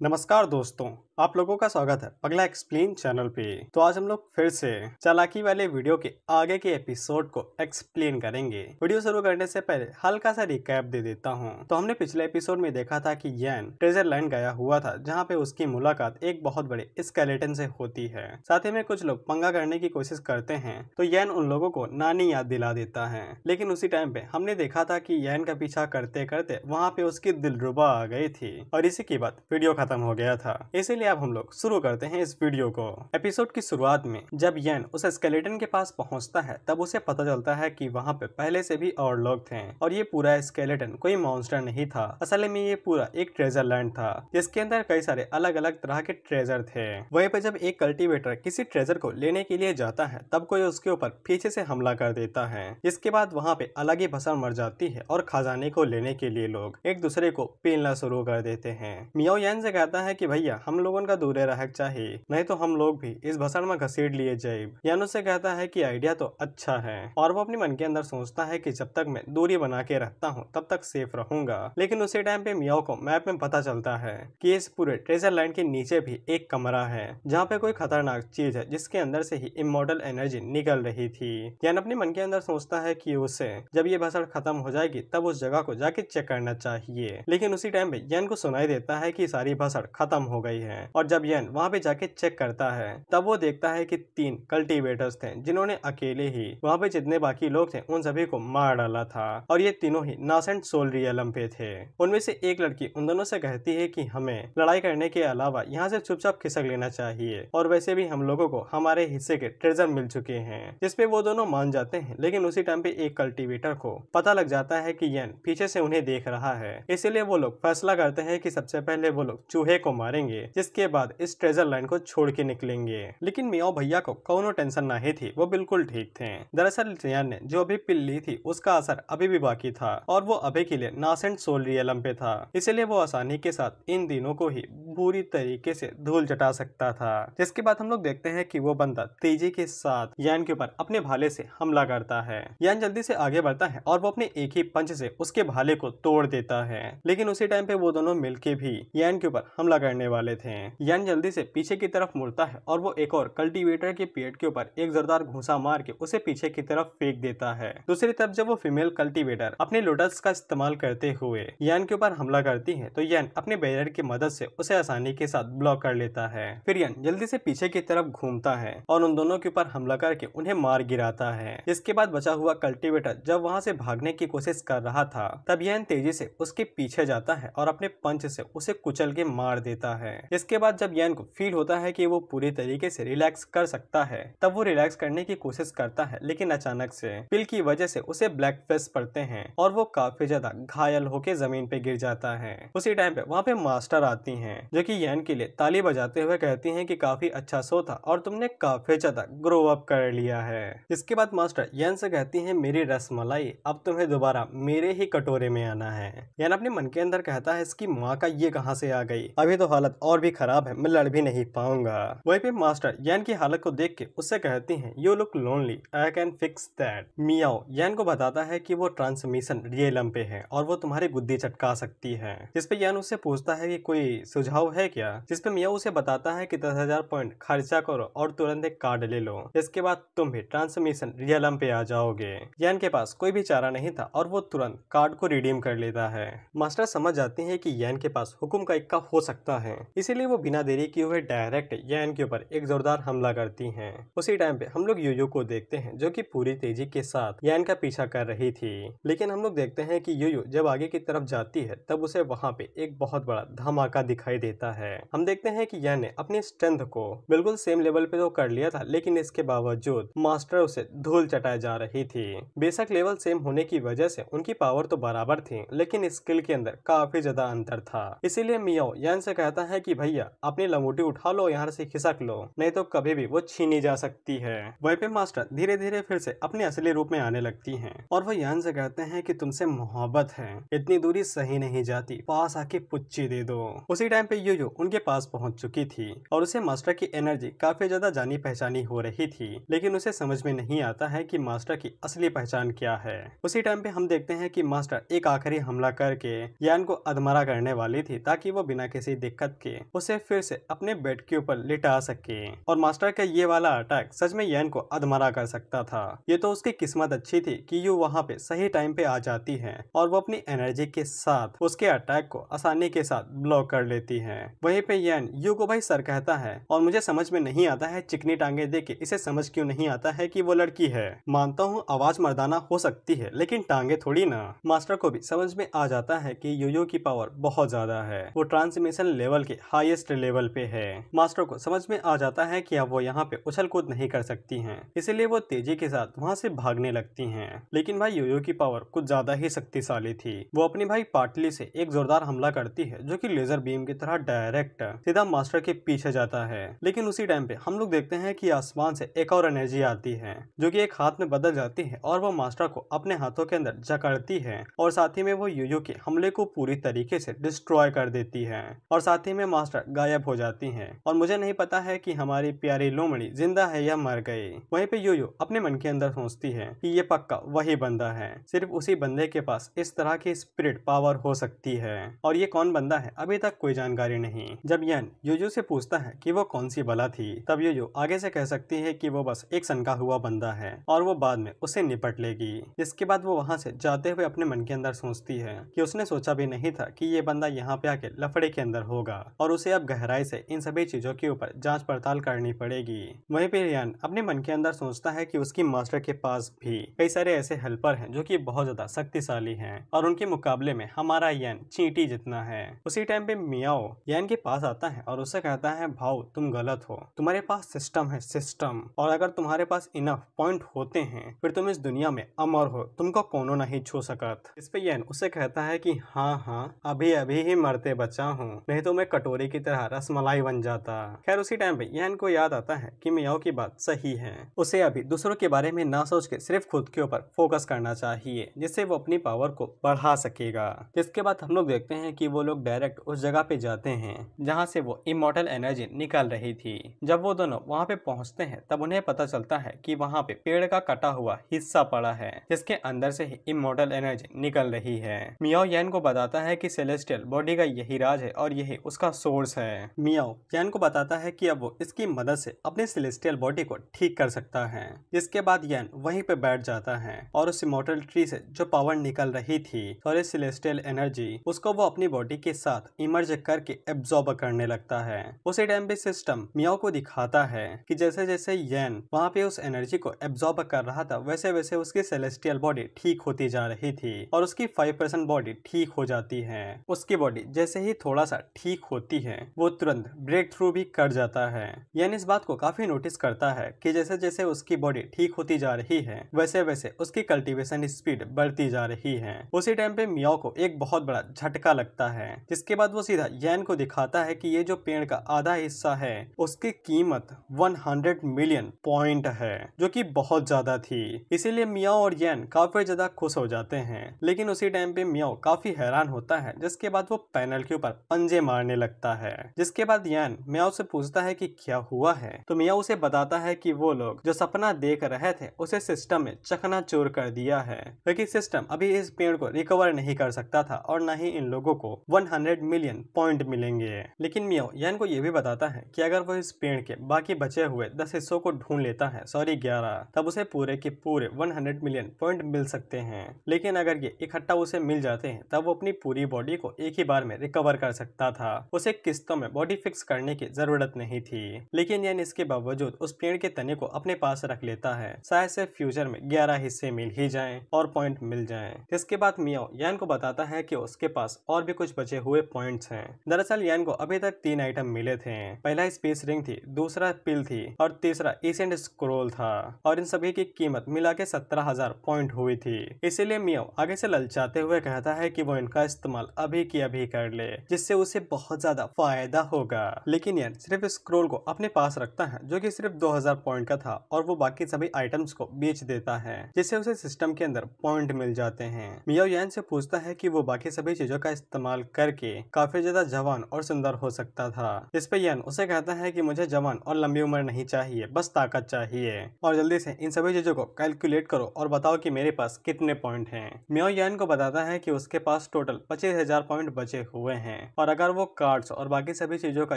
नमस्कार दोस्तों, आप लोगों का स्वागत है पगला एक्सप्लेन चैनल पे। तो आज हम लोग फिर से चालाकी वाले वीडियो के आगे के एपिसोड को एक्सप्लेन करेंगे। वीडियो शुरू करने से पहले हल्का सा रिकैप दे देता हूँ। तो हमने पिछले एपिसोड में देखा था कि यैन ट्रेजर लैंड गया हुआ था, जहाँ पे उसकी मुलाकात एक बहुत बड़े स्केलेटन से होती है। साथ ही में कुछ लोग पंगा करने की कोशिश करते हैं, तो यैन उन लोगों को नानी याद दिला देता है। लेकिन उसी टाइम पे हमने देखा था कि यैन का पीछा करते करते वहाँ पे उसकी दिलरुबा आ गई थी और इसी के बाद वीडियो खत्म हो गया था। इसीलिए अब हम लोग शुरू करते हैं इस वीडियो को। एपिसोड की शुरुआत में जब यैन उस स्केलेटन के पास पहुंचता है, तब उसे पता चलता है कि वहां पे पहले से भी और लोग थे और ये पूरा स्केलेटन कोई मॉन्स्टर नहीं था। असल में ये पूरा एक ट्रेजर लैंड था, जिसके अंदर कई सारे अलग अलग तरह के ट्रेजर थे। वहीं पे जब एक कल्टीवेटर किसी ट्रेजर को लेने के लिए जाता है, तब कोई उसके ऊपर पीछे से हमला कर देता है। इसके बाद वहाँ पे अलग ही भसड़ मर जाती है और खजाने को लेने के लिए लोग एक दूसरे को पेलना शुरू कर देते हैं। मियाओ यैन से कहता है कि भैया हम लोगों का दूरे रह चाहिए, नहीं तो हम लोग भी इस भसड़ में घसीट लिए जाए। यान उससे कहता है कि आइडिया तो अच्छा है और वो अपने मन के अंदर सोचता है कि जब तक मैं दूरी बना के रखता हूँ तब तक सेफ रहूंगा। लेकिन उसी टाइम पे मियाओ को मैप में पता चलता है कि इस पूरे ट्रेजर लैंड के नीचे भी एक कमरा है, जहाँ पे कोई खतरनाक चीज है जिसके अंदर से ही इमॉर्टल एनर्जी निकल रही थी। यान अपने मन के अंदर सोचता है कि उसे जब ये भसड़ खत्म हो जाएगी तब उस जगह को जाके चेक करना चाहिए। लेकिन उसी टाइम पे यैन को सुनाई देता है कि सारी भसड़ खत्म हो गई है और जब यैन वहाँ पे जाके चेक करता है, तब वो देखता है कि 3 कल्टीवेटर्स थे जिन्होंने अकेले ही वहाँ पे जितने बाकी लोग थे उन सभी को मार डाला था और ये तीनों ही नासेंट सोल रियलम पे थे। उनमें से एक लड़की उन दोनों से कहती है कि हमें लड़ाई करने के अलावा यहाँ से चुपचाप खिसक लेना चाहिए और वैसे भी हम लोगों को हमारे हिस्से के ट्रेजर मिल चुके हैं, जिसपे वो दोनों मान जाते हैं। लेकिन उसी टाइम पे एक कल्टीवेटर को पता लग जाता है कि यैन पीछे से उन्हें देख रहा है, इसीलिए वो लोग फैसला करते हैं कि सबसे पहले वो लोग चूहे को मारेंगे, जिसके बाद इस ट्रेजर लाइन को छोड़ के निकलेंगे। लेकिन मियाओ भैया को कोनो टेंशन नहीं थी, वो बिल्कुल ठीक थे। दरअसल यैन ने जो अभी पिल ली थी उसका असर अभी भी बाकी था और वो अभी के लिए नासेंट सोल रियलम पे था, इसलिए वो आसानी के साथ इन दिनों को ही पूरी तरीके से धूल चटा सकता था। जिसके बाद हम लोग देखते हैं कि वो बंदा तेजी के साथ यैन के ऊपर अपने भाले से हमला करता है। यैन जल्दी से आगे बढ़ता है और वो अपने एक ही पंच से उसके भाले को तोड़ देता है। लेकिन उसी टाइम पे वो दोनों मिलके भी यैन के ऊपर हमला करने वाले थे। यैन जल्दी से पीछे की तरफ मुड़ता है और वो एक और कल्टीवेटर के पेट के ऊपर एक जोरदार घूंसा मार के उसे पीछे की तरफ फेंक देता है। दूसरी तरफ जब वो फीमेल कल्टीवेटर अपने लोटस का इस्तेमाल करते हुए यैन के ऊपर हमला करती है, तो यैन अपने बैरियर की मदद से उसे आसानी के साथ ब्लॉक कर लेता है। फिर यैन जल्दी से पीछे की तरफ घूमता है और उन दोनों के ऊपर हमला करके उन्हें मार गिराता है। इसके बाद बचा हुआ कल्टीवेटर जब वहाँ से भागने की कोशिश कर रहा था, तब यैन तेजी से उसके पीछे जाता है और अपने पंच से उसे कुचल के मार देता है। इसके बाद जब यैन को फील होता है कि वो पूरी तरीके से रिलैक्स कर सकता है, तब वो रिलैक्स करने की कोशिश करता है, लेकिन अचानक से पिल की वजह से उसे ब्लैक फेस पड़ते हैं और वो काफी ज्यादा घायल होकर जमीन पे गिर जाता है। उसी टाइम पे वहाँ पे मास्टर आती हैं, जो कि यैन के लिए ताली बजाते हुए कहती हैं कि काफी अच्छा शो था और तुमने काफी ज्यादा ग्रो अप कर लिया है। इसके बाद मास्टर यैन से कहती हैं, मेरी रसमलाई, अब तुम्हें दोबारा मेरे ही कटोरे में आना है। यैन अपने मन के अंदर कहता है, इसकी माँ का ये कहाँ से आ गई, अभी तो हालत और भी खराब है, मैं लड़ भी नहीं पाऊंगा। वहीं पे मास्टर यैन की हालत को देख के उससे कहती हैं, you look lonely, I can fix that. Miao Yan को बताता है कि वो ट्रांसमिशन रियलम पे है और वो तुम्हारी बुद्धि चटका सकती है। जिसपे यैन उससे पूछता है कि कोई सुझाव है क्या, जिसपे मियाओ उसे बताता है कि 10,000 पॉइंट खर्चा करो और तुरंत एक कार्ड ले लो, इसके बाद तुम भी ट्रांसमिशन रियलम पे आ जाओगे। यैन के पास कोई भी चारा नहीं था और वो तुरंत कार्ड को रिडीम कर लेता है। मास्टर समझ जाते हैं कि यैन के पास हुक्म का इक्का हो सकता है, इसीलिए वो बिना देरी किए हुए डायरेक्ट यैन के ऊपर एक जोरदार हमला करती हैं। उसी टाइम पे हम लोग यूयू को देखते हैं, जो कि पूरी तेजी के साथ यैन का पीछा कर रही थी। लेकिन हम लोग देखते हैं कि यूयू जब आगे की तरफ जाती है, तब उसे वहाँ पे एक बहुत बड़ा धमाका दिखाई देता है। हम देखते हैं कि यैन ने अपनी स्ट्रेंथ को बिल्कुल सेम लेवल पे तो कर लिया था, लेकिन इसके बावजूद मास्टर उसे धूल चटाए जा रही थी। बेशक लेवल सेम होने की वजह से उनकी पावर तो बराबर थी, लेकिन स्किल के अंदर काफी ज्यादा अंतर था। इसीलिए मियाओ यैन से कहता है कि भैया भैया अपनी लंगोटी उठा लो, यहाँ से खिसक लो, नहीं तो कभी भी वो छीनी जा सकती है। वहीं पे मास्टर धीरे धीरे फिर से अपने असली रूप में आने लगती हैं और वो यान से कहते हैं कि तुमसे मोहब्बत है, इतनी दूरी सही नहीं जाती, पास आके पुच्ची दे दो। उसी टाइम पे यूयू उनके पास पहुंच चुकी थी और उसे मास्टर की एनर्जी काफी ज्यादा जानी पहचानी हो रही थी, लेकिन उसे समझ में नहीं आता है कि मास्टर की असली पहचान क्या है। उसी टाइम पे हम देखते हैं कि मास्टर एक आखिरी हमला करके यान को अधमरा करने वाली थी ताकि वो बिना किसी दिक्कत के उसे फिर से अपने बेड के ऊपर लिटा सके। और मास्टर का ये वाला अटैक सच में यान को अधमरा कर सकता था। ये तो उसकी किस्मत अच्छी थी कि यू वहाँ पे सही टाइम पे आ जाती है और वो अपनी एनर्जी के साथ उसके अटैक को आसानी के साथ ब्लॉक कर लेती है। वहीं पे यान यू को भाई सर कहता है और मुझे समझ में नहीं आता है चिकनी टांगे दे के इसे समझ क्यों नहीं आता है कि वो लड़की है। मानता हूँ आवाज मर्दाना हो सकती है लेकिन टांगे थोड़ी ना। मास्टर को भी समझ में आ जाता है कि यूयू की पावर बहुत ज्यादा है, वो ट्रांसमिशन लेवल के हाईएस्ट लेवल पे है। मास्टर को समझ में आ जाता है कि अब वो यहाँ पे उछल कूद नहीं कर सकती हैं, इसीलिए वो तेजी के साथ वहाँ से भागने लगती हैं। लेकिन भाई यूयू की पावर कुछ ज्यादा ही शक्तिशाली थी। वो अपनी भाई पाटली से एक जोरदार हमला करती है जो कि लेजर बीम की तरह डायरेक्ट सीधा मास्टर के पीछे जाता है। लेकिन उसी टाइम पे हम लोग देखते हैं कि आसमान से एक और एनर्जी आती है जो कि एक हाथ में बदल जाती है और वो मास्टर को अपने हाथों के अंदर जकड़ती है और साथ ही में वो यूयू के हमले को पूरी तरीके से डिस्ट्रॉय कर देती है और साथ ही में मास्टर गायब हो जाती है। और मुझे नहीं पता है कि हमारी प्यारी लोमड़ी जिंदा है या मर गई। वहीं पे यूयू अपने मन के अंदर सोचती है कि ये पक्का वही बंदा है, सिर्फ उसी बंदे के पास इस तरह की स्पिरिट पावर हो सकती है और ये कौन बंदा है अभी तक कोई जानकारी नहीं। जब यान यूयू से पूछता है कि वो कौन सी बला थी, तब यूयू आगे से कह सकती है कि वो बस एक सनका हुआ बंदा है और वो बाद में उसे निपट लेगी। जिसके बाद वो वहाँ से जाते हुए अपने मन के अंदर सोचती है कि उसने सोचा भी नहीं था कि ये बंदा यहाँ पे आके लफड़े के अंदर होगा और उसे अब गहराई से इन सभी चीजों के ऊपर जांच पड़ताल करनी पड़ेगी। वहीं पे यान अपने मन के अंदर सोचता है कि उसकी मास्टर के पास भी कई सारे ऐसे हेल्पर हैं जो कि बहुत ज्यादा शक्तिशाली हैं और उनके मुकाबले में हमारा यान चींटी जितना है। उसी टाइम पे मियाओ यान के पास आता है और उससे कहता है भाऊ तुम गलत हो, तुम्हारे पास सिस्टम है सिस्टम, और अगर तुम्हारे पास इनफ पॉइंट होते हैं फिर तुम इस दुनिया में अमर हो, तुमको कोनो नहीं छू सकत। इस पे यान उससे कहता है कि हाँ हाँ अभी अभी ही मरते बचा हूँ, नहीं तो मैं कटोरी की तरह रसमलाई बन जाता। खैर उसी टाइम पे यान को याद आता है कि मियाओ की बात सही है, उसे अभी दूसरों के बारे में ना सोच के सिर्फ खुद के ऊपर फोकस करना चाहिए जिससे वो अपनी पावर को बढ़ा सकेगा। जिसके बाद हम लोग देखते हैं कि वो लोग डायरेक्ट उस जगह पे जाते हैं जहाँ से वो इमॉर्टल एनर्जी निकल रही थी। जब वो दोनों वहाँ पे पहुँचते हैं तब उन्हें पता चलता है कि वहाँ पे पेड़ का कटा हुआ हिस्सा पड़ा है जिसके अंदर से ही इमॉर्टल एनर्जी निकल रही है। मियाओ यान को बताता है कि सेलेस्टियल बॉडी का यही राज है और यही उसका सोर्स है। मियाओ यान को बताता है कि अब वो इसकी मदद से अपनी सेलेस्टियल बॉडी को ठीक कर सकता है। जिसके बाद यान वहीं पे बैठ जाता है और उस इमॉर्टल ट्री से जो पावर निकल रही थी और सेलेस्टियल एनर्जी उसको वो अपनी बॉडी के साथ इमर्ज करके एब्जॉर्ब करने लगता है। उसी टाइम पे सिस्टम मियाओ को दिखाता है कि जैसे जैसे यान वहाँ पे उस एनर्जी को एब्जॉर्ब कर रहा था वैसे वैसे उसकी सेलेस्टियल बॉडी ठीक होती जा रही थी और उसकी 5% बॉडी ठीक हो जाती है। उसकी बॉडी जैसे ही थोड़ा सा ठीक होती है वो तुरंत ब्रेक थ्रू भी कर जाता है। यानी इस बात को काफी नोटिस करता है कि जैसे जैसे उसकी बॉडी ठीक होती जा रही है वैसे वैसे उसकी कल्टीवेशन स्पीड बढ़ती जा रही है। उसी टाइम पे मियाओ को एक बहुत बड़ा झटका लगता है जिसके बाद वो सीधा यान को दिखाता है कि ये जो पेड़ का आधा हिस्सा है उसकी कीमत 100 मिलियन पॉइंट है जो कि बहुत ज्यादा थी। इसीलिए मियाओ और यान काफी ज्यादा खुश हो जाते हैं। लेकिन उसी टाइम पे मियाओ काफी हैरान होता है जिसके बाद वो पैनल के ऊपर पंजे मारने लगता है। जिसके बाद यान मियाओ से पूछता है कि क्या हुआ है, तो मियाओ उसे बताता है कि वो लोग जो सपना देख रहे थे उसे सिस्टम में चकनाचूर कर दिया है क्योंकि सिस्टम अभी इस पेड़ को रिकवर नहीं कर सकता था और न ही इन लोगों को 100 मिलियन पॉइंट मिलेंगे। लेकिन मियाओ यान को यह भी बताता है कि अगर वो इस पेड़ के बाकी बचे हुए 10 हिस्सों को ढूंढ लेता है, सॉरी 11, तब उसे पूरे के पूरे 100 मिलियन पॉइंट मिल सकते हैं। लेकिन अगर ये इकट्ठा उसे मिल जाते हैं तब वो अपनी पूरी बॉडी को एक ही बार में रिकवर कर सकता था, उसे किस्तों में बॉडी फिक्स करने की जरूरत नहीं थी। लेकिन यान इसके बावजूद उस पेड़ के तने को अपने पास रख लेता है, शायद से फ्यूचर में 11 हिस्से मिल ही जाएं और पॉइंट मिल जाएं। इसके बाद मियाओ यान को बताता है कि उसके पास और भी कुछ बचे हुए पॉइंट्स हैं। दरअसल यान को अभी तक 3 आइटम मिले थे, पहला स्पेस रिंग थी, दूसरा पिल थी और तीसरा एसेंट स्क्रोल था और इन सभी की कीमत मिला के 17,000 पॉइंट हुई थी। इसीलिए मियाओ आगे से ललचाते हुए कहता है कि वो इनका इस्तेमाल अभी की अभी कर ले जिससे उसे बहुत ज्यादा फायदा होगा। लेकिन यान सिर्फ स्क्रोल को अपने पास रखता है जो कि सिर्फ 2000 पॉइंट का था और वो बाकी सभी आइटम्स को बेच देता है जिससे उसे सिस्टम के अंदर पॉइंट मिल जाते हैं। मियाओ यान से पूछता है कि वो बाकी सभी चीजों का इस्तेमाल करके काफी ज्यादा जवान और सुंदर हो सकता था। इस पे यान उसे कहता है कि मुझे जवान और लंबी उम्र नहीं चाहिए, बस ताकत चाहिए और जल्दी से इन सभी चीजों को कैलकुलेट करो और बताओ कि मेरे पास कितने पॉइंट हैं। मियाओ यान को बताता है कि उसके पास टोटल 25,000 पॉइंट बचे हुए हैं और अगर वो कार्ड्स और बाकी सभी चीजों का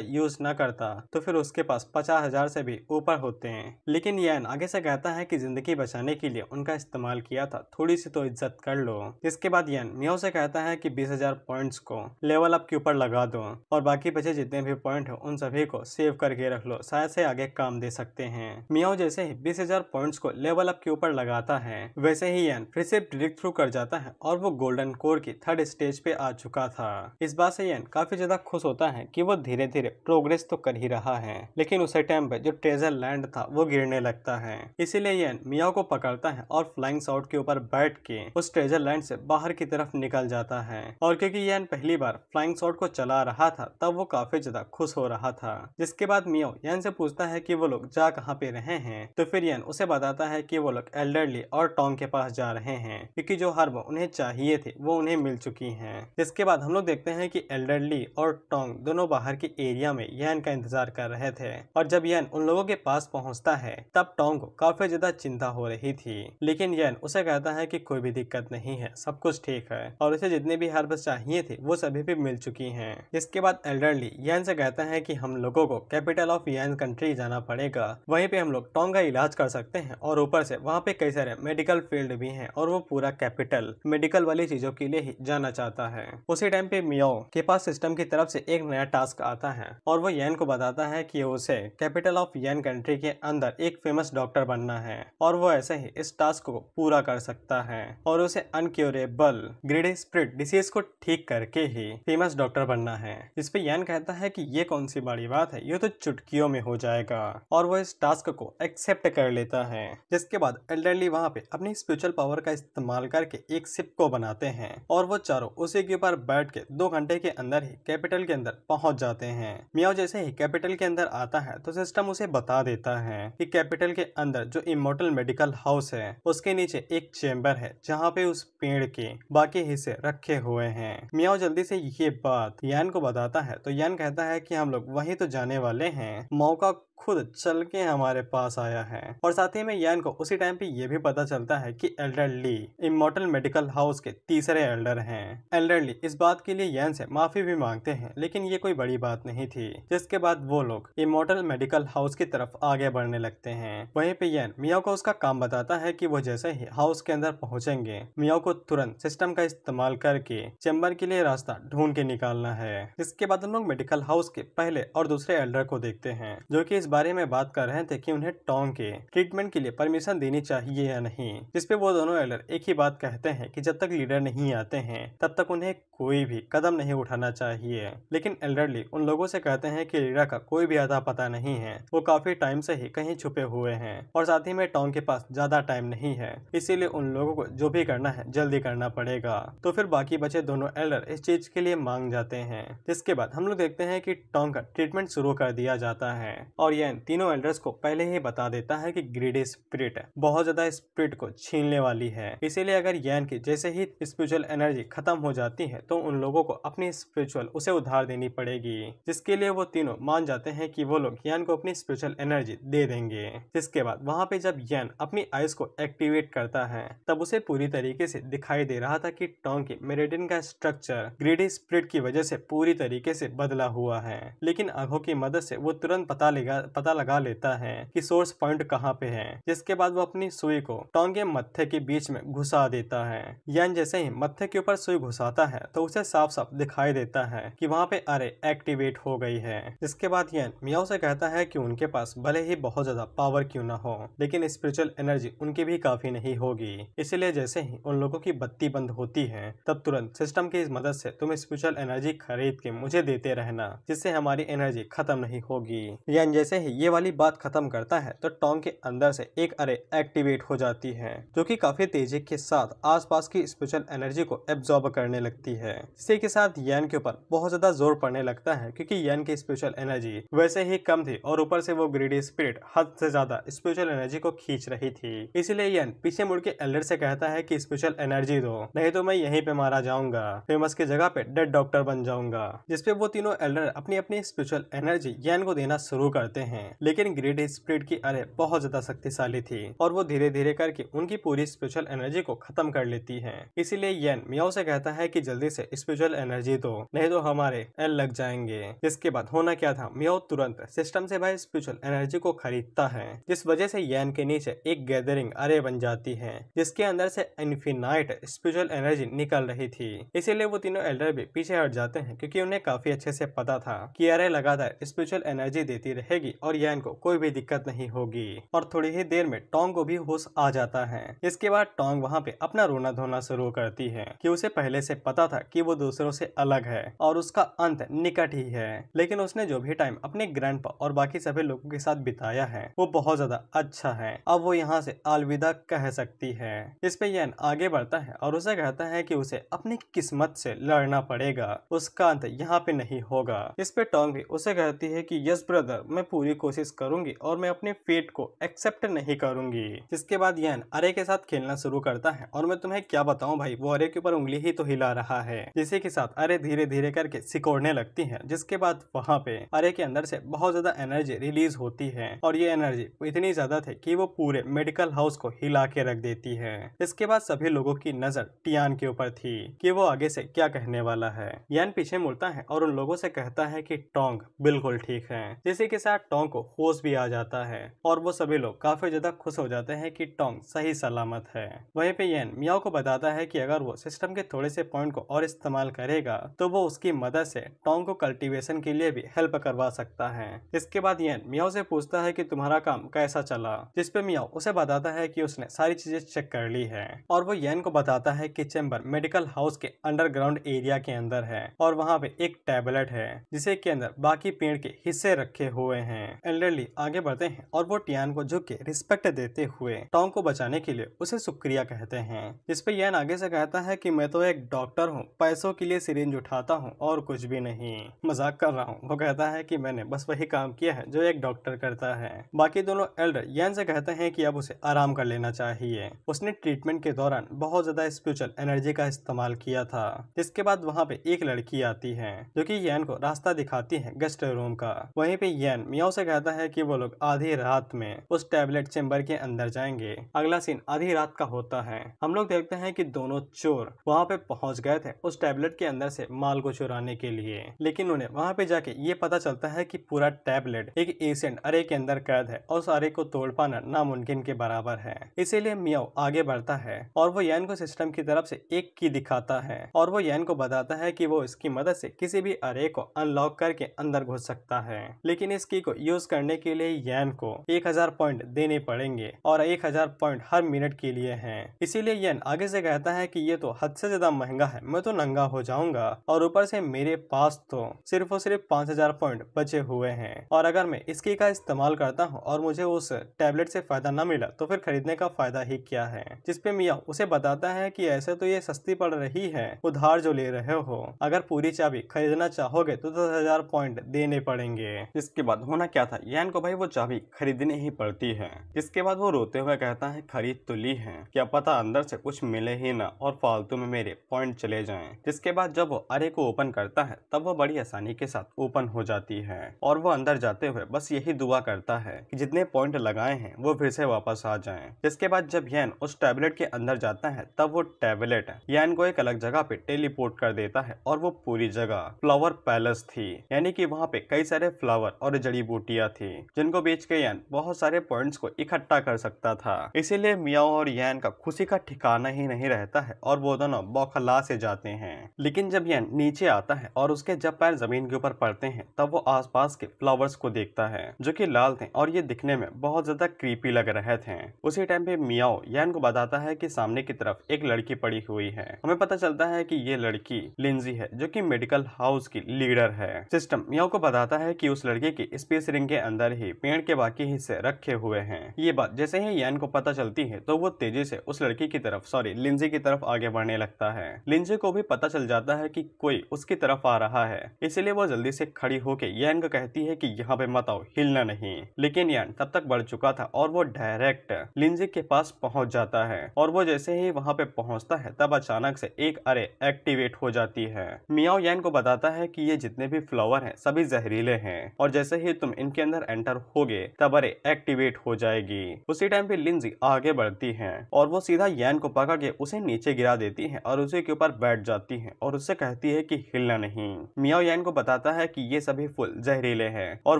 यूज न करता तो फिर उसके पास 50,000 से भी ऊपर होते हैं। लेकिन यान आगे से कहता है कि जिंदगी बचाने के लिए उनका इस्तेमाल किया था, थोड़ी सी तो इज्जत कर लो। इसके बाद यान मियाओ से कहता है कि 20,000 पॉइंट्स को लेवल अप के ऊपर लगा दो और बाकी बचे जितने भी पॉइंट है उन सभी को सेव करके रख लो, शायद से आगे काम दे सकते हैं। मियाओ जैसे ही 20,000 पॉइंट्स को लेवल अप के ऊपर लगाता है वैसे ही यान फिर से ब्रेक थ्रू कर जाता है और वो गोल्डन कोर की 3rd स्टेज पे आ चुका था। इस बात से यान काफी ज्यादा खुश होता है कि वो धीरे धीरे प्रोग्रेस तो कर ही रहा है, लेकिन उसी टाइम पे जो ट्रेजर लैंड था वो गिरने लगता है। इसीलिए यान मियाओ को पकड़ता है और फ्लाइंग शॉट के ऊपर बैठ के उस ट्रेजर लैंड से बाहर की तरफ निकल जाता है। और क्योंकि यान पहली बार फ्लाइंग शॉट को चला रहा था तब वो काफी ज्यादा खुश हो रहा था। जिसके बाद मियाओ यान से पूछता है कि वो लोग जा कहाँ पे रहे हैं, तो फिर यान उसे बताता है कि वो लोग एल्डरली और टोंग के पास जा रहे हैं क्योंकि जो हर्ब उन्हें चाहिए थी वो उन्हें मिल चुकी हैं। जिसके बाद हम लोग देखते हैं कि एल्डरली और टोंग दोनों बाहर के एरिया में यान का इंतजार कर रहे थे और जब यान उन लोगों के पास पहुंचता है तब टोंग को काफी ज्यादा चिंता हो रही थी। लेकिन यान उसे कहता है कि कोई भी दिक्कत नहीं है, सब कुछ ठीक है और उसे जितने भी हर्ब चाहिए थे वो सभी भी मिल चुकी हैं। इसके बाद एल्डरली यान से कहता है कि हम लोगों को कैपिटल ऑफ यान कंट्री जाना पड़ेगा, वहीं पे हम लोग टोंग का इलाज कर सकते हैं और ऊपर से वहाँ पे कई सारे मेडिकल फील्ड भी हैं और वो पूरा कैपिटल मेडिकल वाली चीजों के लिए ही जाना चाहता है। उसी टाइम पे मियाओ के पास सिस्टम की तरफ से एक नया टास्क आता है और वो यान को बताता है कि उसे कैपिटल ऑफ यान कंट्री के अंदर एक फेमस डॉक्टर बनना है और वो ऐसे ही इस टास्क को पूरा कर सकता है और उसे अनक्योरेबल ग्रीडी स्प्रिट डिसीज को ठीक करके ही फेमस डॉक्टर बनना है। इस पे यान कहता है कि ये कौन सी बड़ी बात है, ये तो चुटकियों में हो जाएगा और वो इस टास्क को एक्सेप्ट कर लेता है। जिसके बाद एल्डरली वहाँ पे अपनी स्पिरिचुअल पावर का इस्तेमाल करके एक शिप को बनाते हैं और वो चारों उसी के ऊपर बैठ के 2 घंटे के अंदर ही कैपिटल के अंदर पहुंच जाते हैं। मियाओ जैसे ही कैपिटल के अंदर आता है तो सिस्टम उसे बता देता है कि कैपिटल के अंदर जो इमोर्टल मेडिकल हाउस है उसके नीचे एक चेम्बर है जहाँ पे उस पेड़ के बाकी हिस्से रखे हुए हैं। मियाओ जल्दी से ये बात यान को बताता है तो यान कहता है कि हम लोग वहीं तो जाने वाले हैं, मौका खुद चल के हमारे पास आया है। और साथ ही में यान को उसी टाइम पे ये भी पता चलता है कि एल्डरली इमोर्टल मेडिकल हाउस के तीसरे एल्डर हैं। एल्डरली इस बात के लिए यान से माफी भी मांगते हैं लेकिन ये कोई बड़ी बात नहीं थी। जिसके बाद वो लोग इमोर्टल मेडिकल हाउस की तरफ आगे बढ़ने लगते हैं। वहीं पे यान मियाओ को उसका काम बताता है कि वो जैसे ही हाउस के अंदर पहुंचेंगे मियाओ को तुरंत सिस्टम का इस्तेमाल करके चैम्बर के लिए रास्ता ढूंढ के निकालना है। इसके बाद हम लोग मेडिकल हाउस के पहले और दूसरे एल्डर को देखते हैं जो कि इस बारे में बात कर रहे थे कि उन्हें टोंग के ट्रीटमेंट के लिए परमिशन देनी चाहिए या नहीं। जिसपे वो दोनों एल्डर एक ही बात कहते हैं कि जब तक लीडर नहीं आते हैं तब तक उन्हें कोई भी कदम नहीं उठाना चाहिए। लेकिन एल्डरली उन लोगों से कहते हैं कि लीडर का कोई भी अता पता नहीं है, वो काफी टाइम से ही कहीं छुपे हुए हैं और साथ ही में टोंग के पास ज्यादा टाइम नहीं है, इसीलिए उन लोगों को जो भी करना है जल्दी करना पड़ेगा। तो फिर बाकी बचे दोनों एल्डर इस चीज के लिए मांग जाते हैं। जिसके बाद हम लोग देखते हैं कि टोंग का ट्रीटमेंट शुरू कर दिया जाता है और यह तीनों एल्डर्स को पहले ही बता देता है कि ग्रीडी स्पिरिट बहुत ज्यादा स्पिरिट को छीनने वाली है, इसीलिए अगर यान की जैसे ही स्पिरिचुअल एनर्जी खत्म हो जाती है तो उन लोगों को अपनी स्पिरिचुअल उसे उधार देनी पड़ेगी। जिसके लिए वो तीनों मान जाते हैं कि वो लोग यान को अपनी स्पिरिचुअल एनर्जी दे देंगे। जिसके बाद वहाँ पे जब यान अपनी आइज को एक्टिवेट करता है तब उसे पूरी तरीके से दिखाई दे रहा था कि टोंग की मेरिडियन का स्ट्रक्चर ग्रीडी स्पिरिट की वजह से पूरी तरीके से बदला हुआ है। लेकिन आंखों की मदद से वो तुरंत पता लगा लेता है कि सोर्स पॉइंट कहाँ पे है। जिसके बाद वो अपनी सुई को टोंग के मत्थे के बीच में घुसा देता है। यान जैसे ही मत्थे के ऊपर सुई घुसाता है तो उसे साफ साफ दिखाई देता है कि वहाँ पे अरे एक्टिवेट हो गई है। जिसके बाद यान मियाओ से कहता है कि उनके पास भले ही बहुत ज्यादा पावर क्यों ना हो लेकिन स्पिरिचुअल एनर्जी उनकी भी काफी नहीं होगी, इसलिए जैसे ही उन लोगों की बत्ती बंद होती है तब तुरंत सिस्टम की मदद से तुम स्पिरिचुअल एनर्जी खरीद के मुझे देते रहना जिससे हमारी एनर्जी खत्म नहीं होगी। यान जैसे जैसे ही ये वाली बात खत्म करता है तो टोंग के अंदर से एक अरे एक्टिवेट हो जाती है जो कि काफी तेजी के साथ आसपास की स्पिरिचुअल एनर्जी को एब्जॉर्ब करने लगती है। इसी के साथ यान के ऊपर बहुत ज्यादा जोर पड़ने लगता है क्योंकि यान की स्पिरिचुअल एनर्जी वैसे ही कम थी और ऊपर से वो ग्रीडी स्पिरिट हद से ज्यादा स्पिरिचुअल एनर्जी को खींच रही थी। इसीलिए यान पीछे मुड़ के एल्डर से कहता है कि स्पिरिचुअल एनर्जी दो, नहीं तो मैं यहीं पे मारा जाऊंगा, फेमस की जगह पे डेड डॉक्टर बन जाऊंगा। जिसपे वो तीनों एल्डर अपनी अपनी स्पिरिचुअल एनर्जी यान को देना शुरू करते हैं। लेकिन ग्रेड स्पिरिट की अरे बहुत ज्यादा शक्तिशाली थी और वो धीरे धीरे करके उनकी पूरी स्पिरिचुअल एनर्जी को खत्म कर लेती है। इसीलिए यान मियाओ से कहता है कि जल्दी से स्पिरिचुअल एनर्जी दो, नहीं तो हमारे एल लग जाएंगे। इसके बाद होना क्या था, मियाओ तुरंत सिस्टम से भाई स्पिरिचुअल एनर्जी को खरीदता है, जिस वजह से यान के नीचे एक गैदरिंग अरे बन जाती है जिसके अंदर से इन्फिनाइट स्पिरिचुअल एनर्जी निकल रही थी। इसीलिए वो तीनों एल्डर भी पीछे हट जाते हैं क्योंकि उन्हें काफी अच्छे से पता था कि अरे लगातार स्पिरिचुअल एनर्जी देती रहेगी और यान को कोई भी दिक्कत नहीं होगी। और थोड़ी ही देर में टोंग को भी होश आ जाता है। इसके बाद टोंग वहाँ पे अपना रोना धोना शुरू करती है कि उसे पहले से पता था कि वो दूसरों से अलग है और उसका अंत निकट ही है। लेकिन उसने जो भी टाइम अपने ग्रैंडपा और बाकी सभी लोगों के साथ बिताया है वो बहुत ज्यादा अच्छा है। अब वो यहाँ से अलविदा कह सकती है। इस पे यान आगे बढ़ता है और उसे कहता है कि उसे अपनी किस्मत से लड़ना पड़ेगा, उसका अंत यहाँ पे नहीं होगा। इस पे टोंग भी उसे कहती है कि यस ब्रदर, मैं पूरी कोशिश करूंगी और मैं अपने फेट को एक्सेप्ट नहीं करूंगी। जिसके बाद यान अरे के साथ खेलना शुरू करता है और मैं तुम्हें क्या बताऊं भाई, वो अरे के ऊपर उंगली ही तो हिला रहा है। जिसके के साथ अरे धीरे धीरे करके सिकोड़ने लगती है। जिसके बाद वहाँ पे अरे के अंदर से बहुत ज्यादा एनर्जी रिलीज होती है और ये एनर्जी इतनी ज्यादा थी कि वो पूरे मेडिकल हाउस को हिला के रख देती है। इसके बाद सभी लोगों की नजर टियान के ऊपर थी कि वो आगे से क्या कहने वाला है। यान पीछे मुड़ता है और उन लोगों से कहता है कि टोंग बिल्कुल ठीक है। जिसके के साथ टोंग को होश भी आ जाता है और वो सभी लोग काफी ज्यादा खुश हो जाते हैं कि टोंग सही सलामत है। वहीं पे यान मियाओ को बताता है कि अगर वो सिस्टम के थोड़े से पॉइंट को और इस्तेमाल करेगा तो वो उसकी मदद से टोंग को कल्टीवेशन के लिए भी हेल्प करवा सकता है। इसके बाद यान मियाओ से पूछता है कि तुम्हारा काम कैसा चला, जिसपे मियाओ उसे बताता है कि उसने सारी चीजें चेक कर ली है और वो यान को बताता है कि चैम्बर मेडिकल हाउस के अंडरग्राउंड एरिया के अंदर है और वहाँ पे एक टैबलेट है जिसे के अंदर बाकी पेड़ के हिस्से रखे हुए हैं। एल्डरली आगे बढ़ते हैं और वो टियान को झुक के रिस्पेक्ट देते हुए टोंग को बचाने के लिए उसे शुक्रिया कहते हैं। जिस पे यान आगे से कहता है कि मैं तो एक डॉक्टर हूँ, पैसों के लिए सिरिंज उठाता हूँ और कुछ भी नहीं, मजाक कर रहा हूँ। वो कहता है कि मैंने बस वही काम किया है जो एक डॉक्टर करता है। बाकी दोनों एल्डर यान से कहते हैं कि अब उसे आराम कर लेना चाहिए, उसने ट्रीटमेंट के दौरान बहुत ज्यादा स्पिरिचुअल एनर्जी का इस्तेमाल किया था। इसके बाद वहाँ पे एक लड़की आती है जो कि यान को रास्ता दिखाती है गेस्ट रूम का। वहीं पे यान मियाओ से कहता है कि वो लोग आधी रात में उस टैबलेट चेम्बर के अंदर जाएंगे। अगला सीन आधी रात का होता है। हम लोग देखते हैं कि दोनों चोर वहाँ पे पहुंच गए थे उस टैबलेट के अंदर से माल को चुराने के लिए, लेकिन उन्हें वहाँ पे जाके ये पता चलता है कि पूरा टैबलेट एक एसेंट अरे के अंदर कैद है और उस अरे को तोड़ पाना नामुमकिन के बराबर है। इसीलिए मियाओ आगे बढ़ता है और वो यान को सिस्टम की तरफ से एक की दिखाता है और वो यान को बताता है कि वो इसकी मदद से किसी भी अरे को अनलॉक करके अंदर घुस सकता है। लेकिन इस की को यूज करने के लिए यान को 1000 पॉइंट देने पड़ेंगे और 1000 पॉइंट हर मिनट के लिए हैं। इसीलिए यान आगे से कहता है कि ये तो हद से ज्यादा महंगा है, मैं तो नंगा हो जाऊंगा और ऊपर से मेरे पास तो सिर्फ और सिर्फ 5000 पॉइंट बचे हुए हैं और अगर मैं इसकी का इस्तेमाल करता हूँ और मुझे उस टैबलेट से फायदा न मिला तो फिर खरीदने का फायदा ही क्या है। जिसपे मियाओ उसे बताता है कि ऐसे तो ये सस्ती पड़ रही है, उधार जो ले रहे हो, अगर पूरी चाबी खरीदना चाहोगे तो 10,000 पॉइंट देने पड़ेंगे। इसके बाद होना क्या था, यान को भाई वो चाबी खरीदनी ही पड़ती है। इसके बाद वो रोते हुए कहता है खरीद तो ली है, क्या पता अंदर से कुछ मिले ही ना और फालतू में मेरे पॉइंट चले जाएं। जिसके बाद जब वो अरे को ओपन करता है तब वो बड़ी आसानी के साथ ओपन हो जाती है और वो अंदर जाते हुए बस यही दुआ करता है कि जितने पॉइंट लगाए हैं वो फिर से वापस आ जाएं। जिसके बाद जब यान उस टैबलेट के अंदर जाता है तब वो टैबलेट यान को एक अलग जगह पे टेलीपोर्ट कर देता है और वो पूरी जगह फ्लावर पैलेस थी, यानी कि वहाँ पे कई सारे फ्लावर और जड़ी बूटियां थी जिनको बेच के यान बहुत सारे पॉइंट्स को इकट्ठा कर सकता था। इसीलिए मियाओ और यान का खुशी का ठिकाना ही नहीं रहता है और वो दोनों बौखला से जाते हैं। लेकिन जब यान नीचे आता है और उसके जब पैर जमीन के ऊपर पड़ते हैं तब वो आसपास के फ्लावर्स को देखता है जो कि लाल थे और ये दिखने में बहुत ज्यादा क्रीपी लग रहे थे। उसी टाइम पे मियाओ यान को बताता है कि सामने की तरफ एक लड़की पड़ी हुई है। हमें पता चलता है कि ये लड़की लिंजी है जो कि मेडिकल हाउस की लीडर है। सिस्टम मियाओ को बताता है कि उस लड़के की स्पेशल इस रिंग के अंदर ही पेड़ के बाकी हिस्से रखे हुए हैं। ये बात जैसे ही यान को पता चलती है तो वो तेजी से उस लड़की की तरफ लिंजी की तरफ आगे बढ़ने लगता है। लिंजी को भी पता चल जाता है कि कोई उसकी तरफ आ रहा है, इसलिए वो जल्दी से खड़ी होकर यान को कहती है कि यहाँ पे मत आओ, हिलना नहीं। लेकिन यान तब तक बढ़ चुका था और वो डायरेक्ट लिंजी के पास पहुंच जाता है और वो जैसे ही वहां पे पहुंचता है तब अचानक से एक अरे एक्टिवेट हो जाती है। मियाओ यान को बताता है कि ये जितने भी फ्लावर हैं सभी जहरीले हैं और जैसे ही तुम इनके अंदर एंटर होगे तब अरे एक्टिवेट हो जाएगी। उसी टाइम पे लिंजी आगे बढ़ती है और वो सीधा यान को पकड़ के उसे नीचे गिरा देती है और उसी के ऊपर बैठ जाती है और उससे कहती है कि हिलना नहीं। मियाओ यान को बताता है कि ये सभी फूल जहरीले हैं और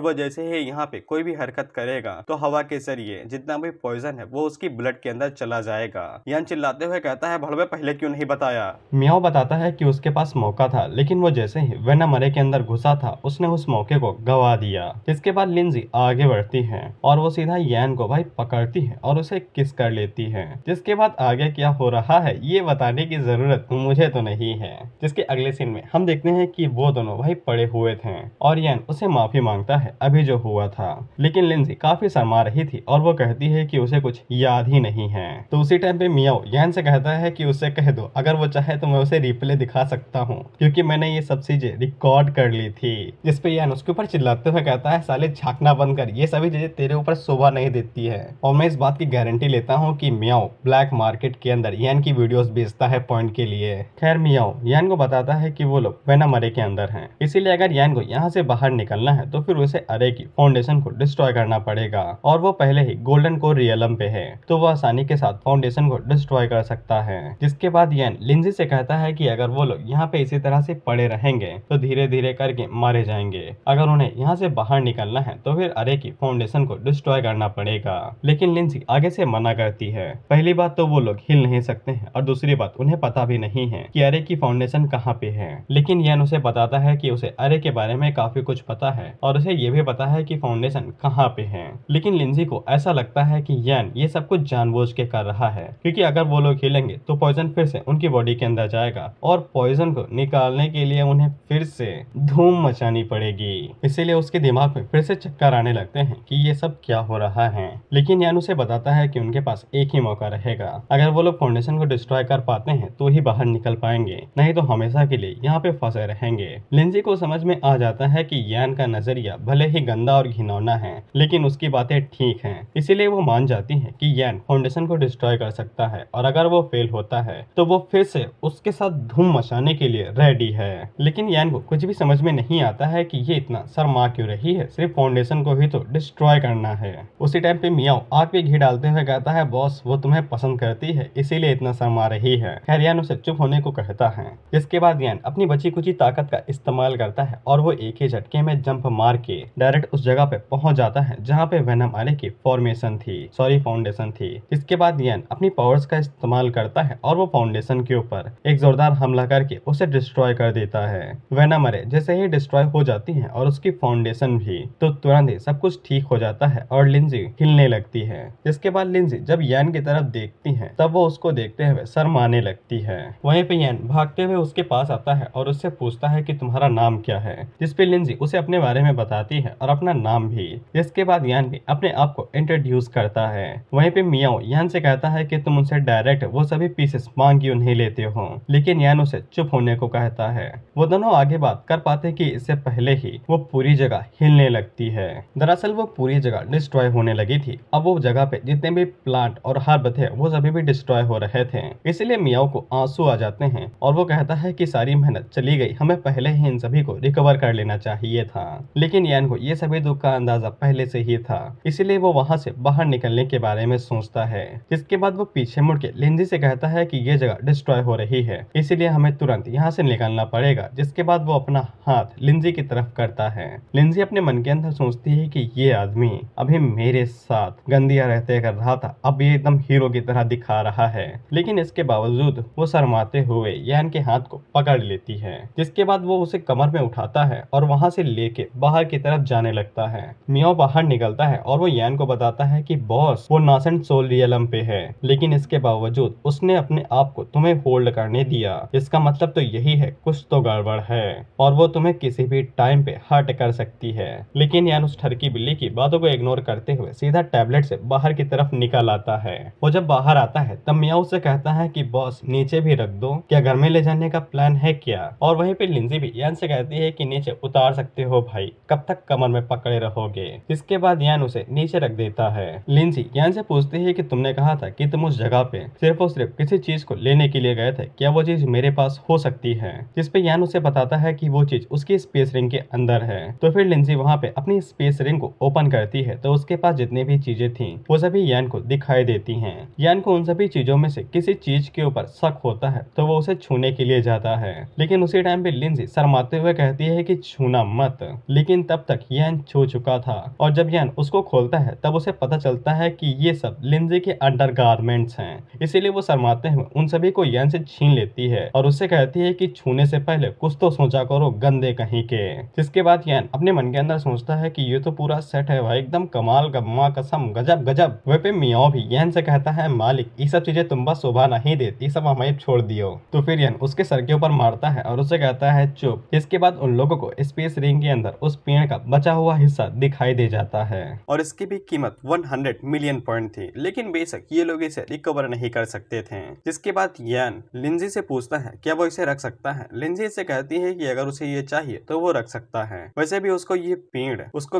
वो जैसे ही यहाँ पे कोई भी हरकत करेगा तो हवा के जरिए जितना भी पॉइजन है वो उसकी ब्लड के अंदर चला जाएगा। यान चिल्लाते हुए कहता है, भड़वे पहले क्यों नहीं बताया। मियाओ बताता है कि उसके पास मौका था, लेकिन वो जैसे ही वेनम अरे के अंदर घुसा था उसने उस मौके को गवा दिया। जिसके बाद लिंजी आगे बढ़ती है और वो सीधा यान को भाई पकड़ती है और उसे किस कर लेती है। जिसके बाद आगे क्या हो रहा है ये बताने की जरूरत मुझे तो नहीं है। जिसके अगले सीन में हम देखते हैं कि वो दोनों भाई पड़े हुए थे और यान उसे माफी मांगता है अभी जो हुआ था, लेकिन लिंजी काफी शर्मा रही थी और वो कहती है कि उसे कुछ याद ही नहीं है। तो उसी टाइम पे मियाओ यान से कहता है कि उसे कह दो, अगर वो चाहे तो मैं उसे रिप्ले दिखा सकता हूँ क्योंकि मैंने ये सब चीजें रिकॉर्ड कर ली थी। जिसपे यान उसके ऊपर चिल्लाते हुए कहता है, साले झांकना बंद कर, ये सभी चीजें तेरे ऊपर शोभा नहीं देती है। और मैं इस बात की गारंटी लेता हूँ कि मियाओ ब्लैक मार्केट के अंदर यान की वीडियोस बेचता है पॉइंट के लिए। खैर मियाओ यान को बताता है कि वो लोग वेनम अरे के अंदर हैं, इसीलिए अगर यान को यहाँ से बाहर निकलना है तो फिर उसे अरे की फाउंडेशन को डिस्ट्रॉय करना पड़ेगा और वो पहले ही गोल्डन कोर रियलम पे है तो वो आसानी के साथ फाउंडेशन को डिस्ट्रॉय कर सकता है। जिसके बाद यान लिंजी से कहता है कि अगर वो लोग यहाँ पे इसी तरह से पड़े रहेंगे तो धीरे धीरे करके मारे जाएंगे। अगर उन्हें यहाँ से बाहर निकलना है तो फिर अरे की फाउंडेशन को डिस्ट्रॉय करना पड़ेगा। लेकिन लिंजी आगे से मना करती है। पहली बात तो वो लोग हिल नहीं सकते हैं और दूसरी बात उन्हें पता भी नहीं है कि अरे की फाउंडेशन कहाँ पे है। लेकिन यान उसे बताता है कि उसे अरे के बारे में काफी कुछ पता है और उसे ये भी पता है कि फाउंडेशन कहाँ पे है। लेकिन लिंजी को ऐसा लगता है कि यान ये सब कुछ जानबूझ के कर रहा है क्योंकि अगर वो लोग हिलेंगे तो पॉइजन फिर से उनकी बॉडी के अंदर जाएगा और पॉइजन को निकालने के लिए उन्हें फिर से धूम मचानी पड़ेगी। इसीलिए उसके दिमाग में फिर से चक्कर आने लगते हैं कि ये सब क्या हो रहा है। लेकिन यान उसे बताता है कि उनके पास एक ही मौका रहेगा, अगर वो लोग फाउंडेशन को डिस्ट्रॉय कर पाते हैं तो ही बाहर निकल पाएंगे, नहीं तो हमेशा के लिए यहाँ पे फंसे रहेंगे। लिंजी को समझ में आ जाता है कि यान का नजरिया भले ही गंदा और घिनौना है लेकिन उसकी बातें ठीक हैं, इसीलिए वो मान जाती है कि यान फाउंडेशन को डिस्ट्रॉय कर सकता है और अगर वो फेल होता है तो वो फिर से उसके साथ धूम मचाने के लिए रेडी है। लेकिन यान को कुछ भी समझ में नहीं आता है कि ये इतना शर्मा क्यों रही है, सिर्फ फाउंडेशन को ही तो डिस्ट्रॉय करना है। उसी टाइम पे मियाओ आग पे घी डालते हुए कहता है, बॉस वो तुम्हें पसंद करती है इसीलिए इतना शर्मा रही है। खैर यान उसे चुप होने को कहता है। जिसके बाद यान अपनी बची कुची ताकत का इस्तेमाल करता है और वो एक ही झटके में जंप मार के डायरेक्ट उस जगह पे पहुंच जाता है जहाँ पे वेनम अरे की फाउंडेशन थी। इसके बाद यान अपनी पावर्स का इस्तेमाल करता है और वो फाउंडेशन के ऊपर एक जोरदार हमला करके उसे डिस्ट्रॉय कर देता है। वेनम अरे जैसे ही डिस्ट्रॉय हो जाती है और उसकी फाउंडेशन भी, तो तुरंत ही सब कुछ ठीक हो जाता है और लिंजी हिलने लगती है। जिसके बाद लिंजी जब यान की तरफ देखती है तब वो उसको देखते हुए शर्माने लगती है। वहीं पे यान भागते हुए उसके पास आता है और उससे पूछता है कि तुम्हारा नाम क्या है, जिसपे लिंजी उसे अपने बारे में बताती है और अपना नाम भी। जिसके बाद यान भी अपने आप को इंट्रोड्यूस करता है। वहीं पे मियाओ यान से कहता है कि तुम उनसे डायरेक्ट वो सभी पीसेस मांग क्यों नहीं लेते हो, लेकिन यान उसे चुप होने को कहता है। वो दोनों आगे बात कर पाते कि इससे पहले ही वो पूरी जगह हिलने लगती है। दरअसल वो पूरी जगह डिस्ट्रॉय होने लगी थी। अब वो जगह पे जितने भी प्लांट और हर्ब थे वो सभी भी डिस्ट्रॉय हो रहे थे। इसलिए मियाओ को आंसू आ जाते हैं और वो कहता है कि सारी मेहनत चली गई, हमें पहले ही इन सभी को रिकवर कर लेना चाहिए था। लेकिन यान को ये सभी दुख का अंदाजा पहले से ही था, इसलिए वो वहां से बाहर निकलने के बारे में सोचता है। जिसके बाद वो पीछे मुड़ के लिंजी से कहता है कि ये जगह डिस्ट्रॉय हो रही है, इसीलिए हमें तुरंत यहाँ से निकलना पड़ेगा। जिसके बाद वो अपना हाथ लिंजी की तरफ करता है। लिंजी अपने मन के अंदर सोचती है कि ये आदमी अभी मेरे साथ गंदिया रहते कर रहा था, अब ये एकदम हीरो की तरह दिखा रहा है। लेकिन इसके बावजूद वो शर्माते हुए यान के हाथ को पकड़ लेती है। जिसके बाद वो उसे कमर में उठाता है और वहां से लेके बाहर की तरफ जाने लगता है। मियाओ बाहर निकलता है और वो यान को बताता है कि बॉस वो नासेंट सोल रियलम पे है, लेकिन इसके बावजूद उसने अपने आप को तुम्हें होल्ड करने दिया। इसका मतलब तो यही है कुछ तो गड़बड़ है और वो तुम्हें किसी भी टाइम पे हर्ट कर सकती है। लेकिन यान उस ठरकी बिल्ली की बातों को इग्नोर करते हुए सीधा टैबलेट से बाहर की तरफ निकल आता है। वो जब बाहर आता है तब मियाओ से कहता है कि बॉस नीचे भी रख दो, क्या घर में ले जाने का प्लान है क्या? और वहीं पे लिंजी भी यान से कहती है कि नीचे उतार सकते हो भाई, कब तक कमर में पकड़े रहोगे? इसके बाद यान उसे नीचे रख देता है। लिंजी यान से पूछती है कि तुमने कहा था कि तुम उस जगह पे सिर्फ और सिर्फ किसी चीज को लेने के लिए गए थे, क्या वो चीज मेरे पास हो सकती है? जिसपे यान उसे बताता है कि वो चीज उसकी स्पेस रिंग के अंदर है। तो फिर लिंजी वहाँ पे अपनी स्पेस रिंग को ओपन करती है तो उसके पास जितनी भी चीजें थी वो सभी यान को दिखाई देती हैं। यान को उन सभी चीजों में से किसी चीज के ऊपर शक होता है तो वो उसे छूने के लिए जाता है, लेकिन उसी टाइम पे लिंजी शर्माते हुए कहती है कि छूना मत। लेकिन तब तक यान छू चुका था और जब यान उसको खोलता है तब उसे पता चलता है कि ये सब लिंजी के अंडरगारमेंट्स हैं। इसीलिए वो शर्माते हुए उन सभी को यान से छीन लेती है और उससे कहती है कि छूने से पहले कुछ तो सोचा करो गंदे कहीं के। जिसके बाद यान अपने मन के अंदर सोचता है कि ये तो पूरा सेट है भाई, एकदम कमाल का, माँ कसम गजब गजब। वह पे मियाओ भी यान से कहता है मालिक ये सब चीजें तुम बस शोभा नहीं देती, सब हमें छोड़ दियो। तो फिर यान उसके सर के ऊपर मारता है और उसे कहता है चुप। इसके बाद उन लोगों को स्पेस रिंग के अंदर उस पेड़ का बचा हुआ हिस्सा दिखाई दे जाता है और इसकी भी कीमत 100 मिलियन पॉइंट थी, लेकिन बेशक ये लोग इसे रिकवर नहीं कर सकते थे। जिसके बाद यान लिंजी से पूछता है क्या वो इसे रख सकता है। लिंजी इसे कहती है कि अगर उसे ये चाहिए तो वो रख सकता है। वैसे भी उसको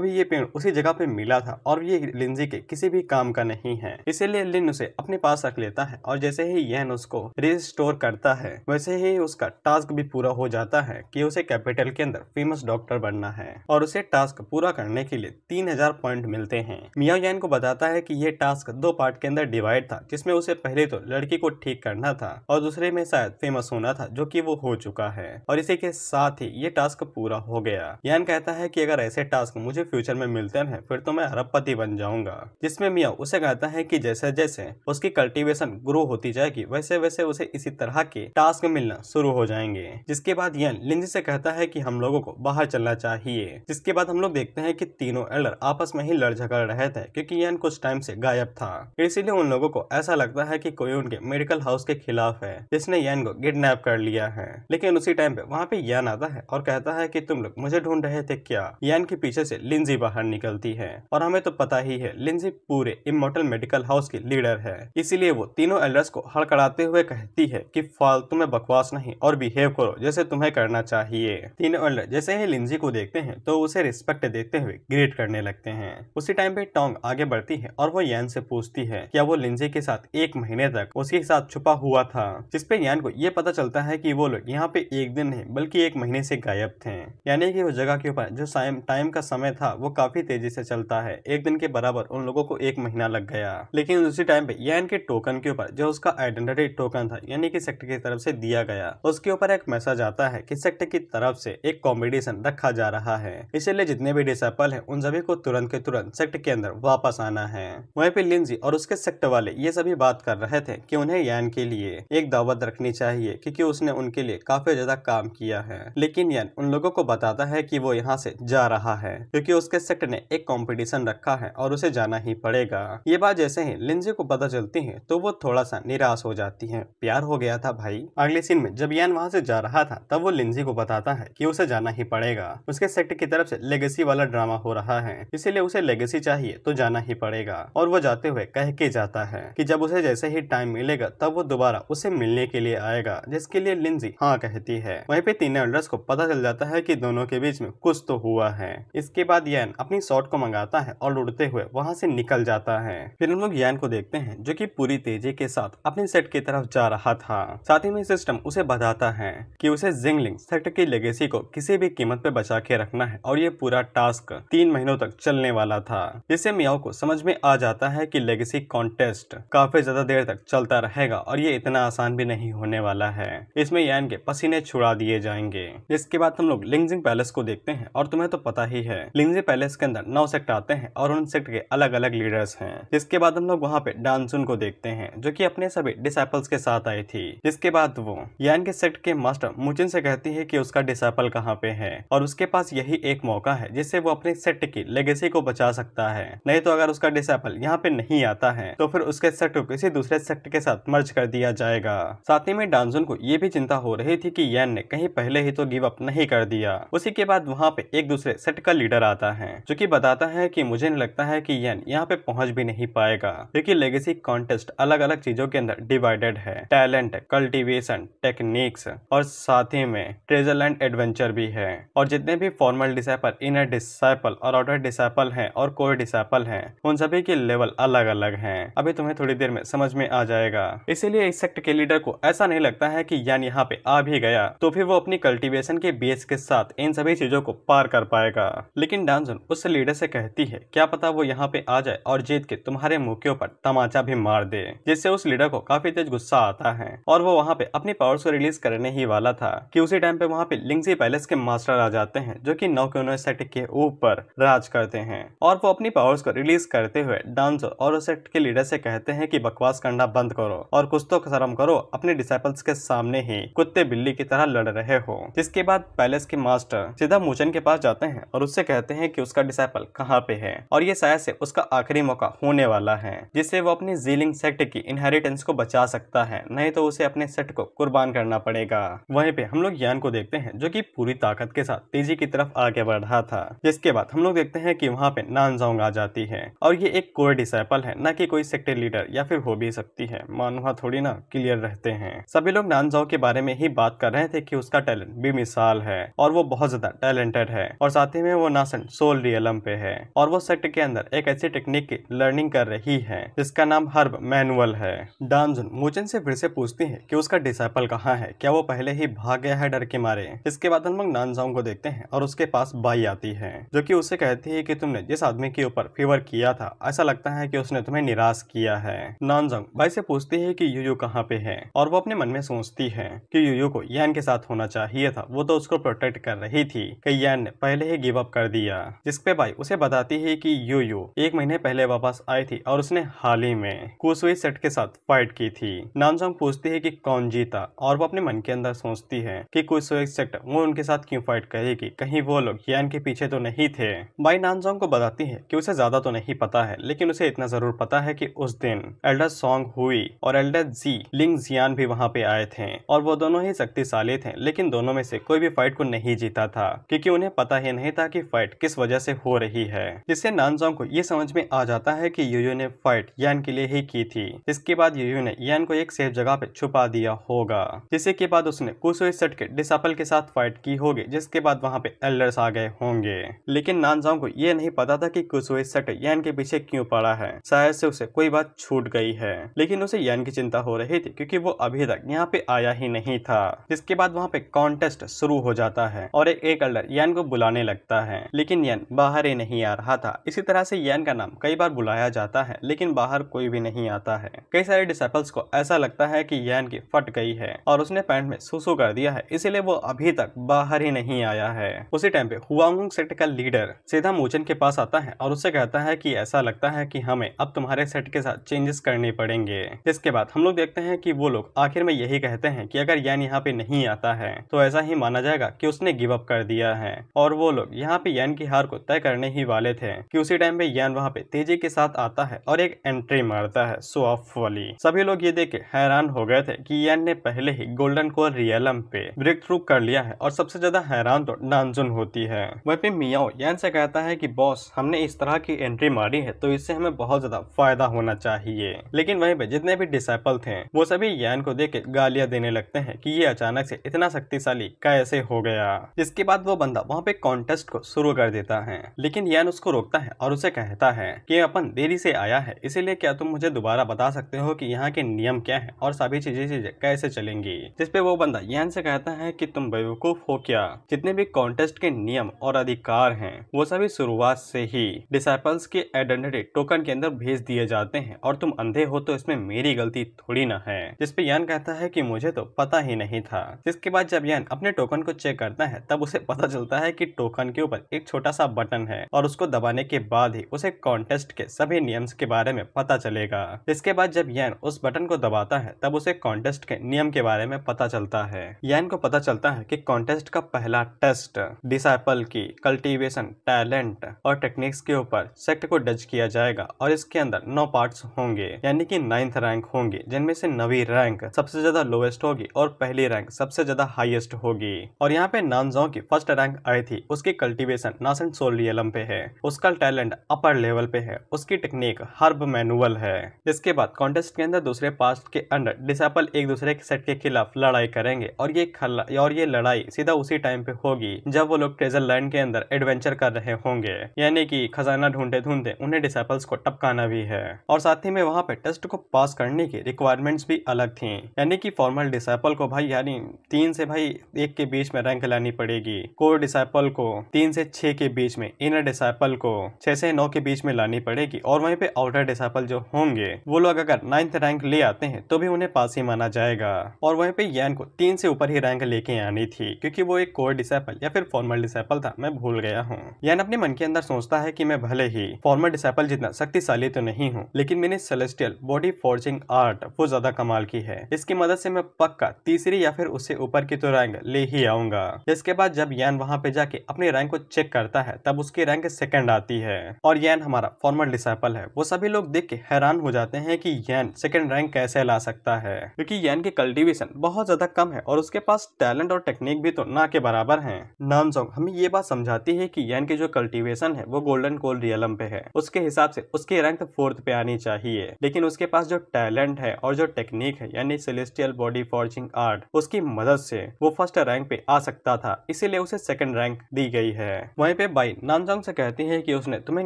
भी ये पेड़ उसी जगह पे मिला था और ये लिंजी के किसी भी काम का नहीं है, इसीलिए लिन उसे अपने पास रख लेता है। और जैसे ही यान उसको रिस्टोर करता है वैसे ही उसका टास्क भी पूरा हो जाता है कि उसे कैपिटल के अंदर फेमस डॉक्टर बनना है और उसे टास्क पूरा करने के लिए 3000 पॉइंट मिलते हैं। मियाओ यान को बताता है कि ये टास्क 2 पार्ट के अंदर डिवाइड था, जिसमें उसे पहले तो लड़की को ठीक करना था और दूसरे में शायद फेमस होना था, जो कि वो हो चुका है और इसी के साथ ही ये टास्क पूरा हो गया। यान कहता है कि अगर ऐसे टास्क मुझे फ्यूचर में मिलते हैं फिर तो मैं अरबपति बन जाऊंगा। जिसमें मियाओ उसे कहता है कि जैसे जैसे उसकी कल्टीवेशन ग्रो होती जाएगी वैसे वैसे उसे इसी तरह के टास्क मिलना शुरू हो जाएंगे। जिसके बाद यान लिंजी से कहता है कि हम लोगों को बाहर चलना चाहिए। जिसके बाद हम लोग देखते हैं कि तीनों एल्डर आपस में ही लड़ झगड़ रहे थे क्योंकि यान कुछ टाइम से गायब था। इसीलिए उन लोगों को ऐसा लगता है कि कोई उनके मेडिकल हाउस के खिलाफ है जिसने यान को किडनैप कर लिया है। लेकिन उसी टाइम पे वहाँ पे यान आता है और कहता है कि तुम लोग मुझे ढूंढ रहे थे क्या? यान के पीछे से लिंजी बाहर निकलती है और हमें तो पता ही है लिंजी पूरे इमॉर्टल मेडिकल हाउस की लीडर है। इसीलिए वो तीनों एल्डर्स को हड़कड़ाते हुए कहती है कि फालतू में बकवास नहीं और बिहेव करो जैसे तुम्हें करना चाहिए। तीनों एल्डर जैसे ही लिंजी को देखते हैं तो उसे रिस्पेक्ट देते हुए ग्रीट करने लगते हैं। उसी टाइम पे टोंग आगे बढ़ती है और वो यान से पूछती है क्या वो लिंजी के साथ 1 महीने तक उसके साथ छुपा हुआ था। जिसपे यान को ये पता चलता है कि वो लोग यहाँ पे 1 दिन नहीं बल्कि 1 महीने से गायब थे, यानी कि उस जगह के ऊपर जो टाइम का समय था वो काफी तेजी से चलता है। 1 दिन के बराबर उन लोगों को 1 महीना लग गया। लेकिन उसी टाइम पे यान के टोकन के ऊपर जो उसका आइडेंटिटी टोकन था यानी कि सेक्टर की तरफ से दिया गया, उसके ऊपर एक मैसेज आता है कि सेक्टर की तरफ से एक कॉम्पिटिशन रखा जा रहा है, इसलिए जितने भी डिसेबल हैं उन सभी को तुरंत के तुरंत सेक्टर के अंदर वापस आना है। वहीं पे लिंजी और उसके सेक्टर वाले ये सभी बात कर रहे थे कि उन्हें यान के लिए एक दावत रखनी चाहिए क्योंकि उसने उनके लिए काफी ज्यादा काम किया है। लेकिन यान उन लोगों को बताता है कि वो यहाँ से जा रहा है क्योंकि उसके सेक्टर ने एक कंपटीशन रखा है और उसे जाना ही पड़ेगा। ये बात जैसे ही लिंजी को पता चलती है तो वो थोड़ा सा निराश हो जाती है। प्यार हो गया था भाई। अगले सीन में जब यान वहाँ से जा रहा था तब वो लिंजी को बताता है कि उसे जाना ही पड़ेगा। उसके सेक्टर की तरफ से लेगेसी वाला ड्रामा हो रहा है, इसीलिए उसे लेगेसी चाहिए तो जाना ही पड़ेगा। और वो जाते हुए कह के जाता है कि जब उसे जैसे ही टाइम मिलेगा तब वो दोबारा उसे मिलने के लिए आएगा, जिसके लिए लिंजी हाँ कहती है। वहीं पे तीनों एल्डर्स को पता चल जाता है कि दोनों के बीच में कुछ तो हुआ है। इसके बाद यान अपनी शॉट को मंगाता है और उड़ते हुए वहाँ से निकल जाता है। फिर हम लोग यान को देखते हैं जो कि पूरी तेजी के साथ अपने सेट की तरफ जा रहा था। साथ ही में सिस्टम उसे बताता है कि उसे जिंगलिंग सेक्टर की लेगेसी को किसी भी कीमत पे बचा के रखना है और ये पूरा टास्क 3 महीनों तक चलने वाला था। जिससे मियाओ को समझ में आ जाता है कि लेगेसी कॉन्टेस्ट काफी ज्यादा देर तक चलता रहेगा और ये इतना आसान भी नहीं होने वाला है। इसमें यान के पसीने छुड़ा दिए जाएंगे। इसके बाद हम लोग लिंगजिंग पैलेस को देखते हैं और तुम्हें तो पता ही है लिंगजिंग पैलेस के अंदर 9 सेक्टर आते हैं और उन सेक्टर के अलग अलग लीडर्स हैं। जिसके बाद हम लोग वहाँ पे डांसुन को देखते हैं जो कि अपने सभी डिसाइपल्स के साथ आई थी। जिसके बाद वो यान के सेक्टर के मास्टर मुचिन से कहती है कि उसका डिसाइपल कहाँ पे है और उसके पास यही एक मौका है जिससे वो अपने सेक्टर की लेगेसी को बचा सकता है। नहीं तो अगर उसका डिसाइपल यहाँ पे नहीं आता है तो फिर उसके सेक्टर को किसी दूसरे सेक्टर के साथ मर्ज कर दिया जाएगा। साथ ही में डांसुन को ये भी चिंता हो रही थी कि यान ने कहीं पहले ही तो गिव अप नहीं कर दिया। उसी के बाद वहाँ पे एक दूसरे सेट सेक्ट का लीडर आता है जो कि बताता है कि मुझे नहीं लगता है कि यान यहाँ पे पहुंच भी नहीं पाएगा क्योंकि लेगेसी कॉन्टेस्ट अलग अलग चीजों के अंदर डिवाइडेड है। टैलेंट, कल्टीवेशन, टेक्निक्स और साथ ही में ट्रेजर लैंड एडवेंचर भी है। और जितने भी फॉर्मल डिसाइपल, इनर डिसाइपल और आउटर डिसाइपल हैं और कोर डिसाइपल हैं, उन सभी के लेवल अलग अलग हैं। अभी तुम्हें थोड़ी देर में समझ में आ जाएगा। इसीलिए इस सेक्ट के लीडर को ऐसा नहीं लगता है कि यान यहाँ पे आ भी गया तो फिर वो अपनी कल्टीवेशन के बेस के साथ इन सभी चीजों को पार कर पाएगा। लेकिन डांजुन उस लीडर से कहती है क्या पता वो यहाँ पे आ जाए और जीत के तुम्हारे मुंह के ऊपर तमाचा भी मार दे, जिससे उस लीडर को काफी तेज गुस्सा आता है और वो वहाँ पे अपनी पावर्स को रिलीज करने ही वाला था कि उसी टाइम पे वहाँ पे लिंगजी पैलेस के मास्टर आ जाते हैं जो कि 9 के सेक्ट के ऊपर राज करते हैं और वो अपनी पावर्स को रिलीज करते हुए डांजो और उस सेक्ट के लीडर से कहते हैं कि बकवास करना बंद करो और कुछ तो शर्म करो, अपने डिसाइपल्स के सामने ही कुत्ते बिल्ली की तरह लड़ रहे हो। जिसके बाद पैलेस के मास्टर सीधा मूचन के पास जाते हैं और उससे कहते हैं कि उसका डिसाइपल कहाँ पे है और ये शायद से उसका आखिरी मौका होने वाला है जिससे वो अपनी जीलिंग सेक्ट की इनहेरिटेंस को बचा सकता है, नहीं तो उसे अपने सेट को कुर्बान करना पड़ेगा। वहीं पे हम लोग यान को देखते हैं जो कि पूरी ताकत के साथ तेजी की तरफ आगे बढ़ रहा था। जिसके बाद हम लोग देखते हैं कि वहाँ पे नानजोंग आ जाती है और ये एक कोर डिसाइपल है, न कि कोई सेक्ट लीडर या फिर हो भी सकती है, मानवा थोड़ी ना क्लियर रहते हैं। सभी लोग नानजोंग के बारे में ही बात कर रहे थे कि उसका टैलेंट बेमिसाल है और वो बहुत ज्यादा टैलेंटेड है और साथ ही में वो नासन सोल रियलम पे है और वो सेक्ट के अंदर एक ऐसी टेक्निक की लर्निंग कर रही है जिसका नाम हर्ब मैनुअल है। डांजुन मूचन से फिर से पूछती है कि उसका डिसाइपल कहाँ है, क्या वो पहले ही भाग गया है डर के मारे। इसके बाद हम लोग नानजोंग को देखते हैं और उसके पास बाई आती है जो कि उससे कहती है कि तुमने जिस आदमी के ऊपर फीवर किया था ऐसा लगता है कि उसने तुम्हें निराश किया है। नानजोंग बाई से पूछती है कि यूयू कहाँ पे है और वो अपने मन में सोचती है कि यूयू को यान के साथ होना चाहिए था, वो तो उसको प्रोटेक्ट कर रही थी कि यान ने पहले ही गिव अप कर दिया। जिसपे बाई उसे बताती है कि यूयू 1 महीने पहले वापस आई थी और उसने हाल ही में कुसुई सेट के साथ फाइट की थी। नानजोंग पूछती है कि कौन जीता और वो अपने मन के अंदर सोचती है कि कुसुई सेट वो उनके साथ क्यों फाइट करेगी, कहीं वो लोग यान के पीछे तो नहीं थे। बाई नानजोंग को बताती है कि उसे ज्यादा तो नहीं पता है लेकिन उसे इतना जरूर पता है कि उस दिन एल्डर सॉन्ग हुई और एल्डर जी लिंग जियान भी वहाँ पे आए थे और वो दोनों ही शक्तिशाली थे, लेकिन दोनों में से कोई भी फाइट को नहीं जीता था क्योंकि उन्हें पता ही नहीं था कि फाइट किस वजह से हो रही है। जिससे नानजोंग को ये समझ में आ जाता है कि यूयू ने फाइट यान के लिए ही की थी। इसके बाद यूयू ने यान को एक सेफ जगह पे छुपा दिया होगा, जिसके के बाद उसने कुसुई सेट के डिसाइपल के साथ फाइट की होगी, जिसके बाद वहाँ पे एल्डर्स आ गए होंगे। लेकिन नानजोंग को ये नहीं पता था कि कुसुई सेट यान के पीछे क्यों पड़ा है, शायद से उसे कोई बात छूट गई है, लेकिन उसे यान की चिंता हो रही थी क्योंकि वो अभी तक यहाँ पे आया ही नहीं था। जिसके बाद वहाँ पे कॉन्टेस्ट शुरू हो जाता है और एक एल्डर यान को बुलाने लगता है, लेकिन यान बाहर ही नहीं आ रहा था। इसी तरह से यान का नाम कई बार बुलाया जाता है लेकिन बाहर कोई भी नहीं आता है। कई सारे डिसाइपल्स को ऐसा लगता है कि यान की फट गई है और उसने पैंट में सुसु कर दिया है, इसीलिए वो अभी तक बाहर ही नहीं आया है। उसी टाइम पे हुआंग सेट का लीडर सीधा मूचन के पास आता है और उससे कहता है कि ऐसा लगता है कि हमें अब तुम्हारे सेट के साथ चेंजेस करने पड़ेंगे। इसके बाद हम लोग देखते हैं कि वो लोग आखिर में यही कहते हैं कि अगर यान यहाँ पे नहीं आता है तो ऐसा ही माना जाएगा कि उसने गिव अप कर दिया है और वो लोग यहाँ पे यान की हार को तय करने ही वाले थे कि उसी टाइम पे यान वहाँ पे तेजी के साथ आता है और एक एंट्री मारता है शो ऑफ वाली। सभी लोग ये देख के हैरान हो गए थे कि यान ने पहले ही गोल्डन कोर रियलम पे ब्रेक थ्रू कर लिया है और सबसे ज्यादा हैरान तो नानजुन होती है। वहीं पे मियाओ यान से कहता है कि बॉस हमने इस तरह की एंट्री मारी है तो इससे हमें बहुत ज्यादा फायदा होना चाहिए। लेकिन वहीं पे जितने भी डिसाइपल थे वो सभी यान को देख के गालियां देने लगते हैं कि ये अचानक से इतना शक्तिशाली कैसे हो गया। जिसके बाद वो बंदा वहाँ पे कॉन्टेस्ट को शुरू कर देता है, लेकिन यान उसको रोकता है और उसे कहता है कि अपन देरी से आया है, इसीलिए क्या तुम मुझे दोबारा बता सकते हो कि यहाँ के नियम क्या है और सभी चीजें कैसे चलेंगी। जिसपे वो बंदा यान से कहता है कि तुम बेवकूफ हो क्या, जितने भी कॉन्टेस्ट के नियम और अधिकार हैं वो सभी शुरुआत से ही डिसाइपल्स के आइडेंटिटी टोकन के अंदर भेज दिए जाते हैं और तुम अंधे हो तो इसमें मेरी गलती थोड़ी ना है। जिसपे यान कहता है कि मुझे तो पता ही नहीं था। जिसके बाद जब यान अपने टोकन को चेक करता है तब उसे पता चलता है कि टोकन के ऊपर एक छोटा सा बटन है और उसको दबाने के बाद ही उसे कॉन्टेस्ट के सभी नियम्स के बारे में पता चलेगा। इसके बाद जब यान उस बटन को दबाता है तब उसे कॉन्टेस्ट के नियम के बारे में पता चलता है। यान को पता चलता है कि कॉन्टेस्ट का पहला टेस्ट डिसाइपल की कल्टीवेशन, टैलेंट और टेक्निक्स के ऊपर सेक्ट को जज किया जाएगा और इसके अंदर 9 पार्ट्स होंगे, यानी कि 9th रैंक होंगे, जिनमें से 9वीं रैंक सबसे ज्यादा लोएस्ट होगी और पहली रैंक सबसे ज्यादा हाईएस्ट होगी। और यहाँ पे नानजोंग की फर्स्ट रैंक आई थी उसकी कल्टीवेशन नासेंट सोल रियलम पे है, उसका टैलेंट अपर लेवल पे है, उसकी टेक्निक हर्ब मैनुअल है। इसके बाद कॉन्टेस्ट के अंदर दूसरे पास्ट के अंदर डिसेबल एक दूसरे के सेट के खिलाफ लड़ाई करेंगे और ये लड़ाई सीधा उसी टाइम पे होगी जब वो लोग ट्रेजर लैंड के अंदर एडवेंचर कर रहे होंगे, यानी कि खजाना ढूंढते ढूंढते उन्हें डिसेबल्स को टपकाना भी है। और साथ ही में वहाँ पे टेस्ट को पास करने की रिक्वायरमेंट्स भी अलग थी, यानी कि फॉर्मल डिसेबल को भाई यानी 3 से भाई 1 के बीच में रैंक लानी पड़ेगी, कोर डिसेबल को 3 से 6 के बीच में, इनर डिसेबल को 6 से 9 के बीच में लानी पड़ेगी और वहीं पे आउटर डिसेबल जो होंगे वो लोग अगर 9th रैंक ले आते हैं तो भी उन्हें पास ही माना जाएगा। और वहीं पे यान को 3 से ऊपर ही रैंक लेके आनी थी क्योंकि वो एक कोर डिसेबल या फिर फॉर्मल डिसेबल था, मैं भूल गया हूँ। यान अपने मन के अंदर सोचता है कि मैं भले ही फॉर्मल डिसेबल जितना शक्तिशाली तो नहीं हूँ, लेकिन मैंने सेलेस्टियल बॉडी फोर्जिंग आर्ट वो ज्यादा कमाल की है, इसकी मदद से मैं पक्का तीसरी या फिर उससे ऊपर की तो रैंक ले ही आऊंगा। इसके बाद जब यान वहां पे जाके अपनी रैंक को चेक करता है तब उसकी रैंक सेकंड आती है और यान हमारा फॉर्मल डिसेबल है। वो सभी लोग देख के हैरान हो जाते हैं कि यान सेकंड रैंक कैसे ला सकता है, क्योंकि यान की कल्टीवेशन बहुत ज्यादा कम है और उसके पास टैलेंट और टेक्निक भी तो ना के बराबर है। नानजोंग हमें ये बात समझाती है कि यान की जो कल्टीवेशन है वो गोल्डन कोल रियलम पे है, उसके हिसाब से उसकी रैंक 4th पे आनी चाहिए, लेकिन उसके पास जो टैलेंट है और जो टेक्निक है यानी सेलेस्टियल बॉडी फॉर्जिंग आर्ट, उसकी मदद से वो फर्स्ट रैंक पे आ सकता था, इसीलिए उसे सेकंड रैंक दी गई है। वहीं पे बाई नानजोंग से कहती है कि उसने तुम्हें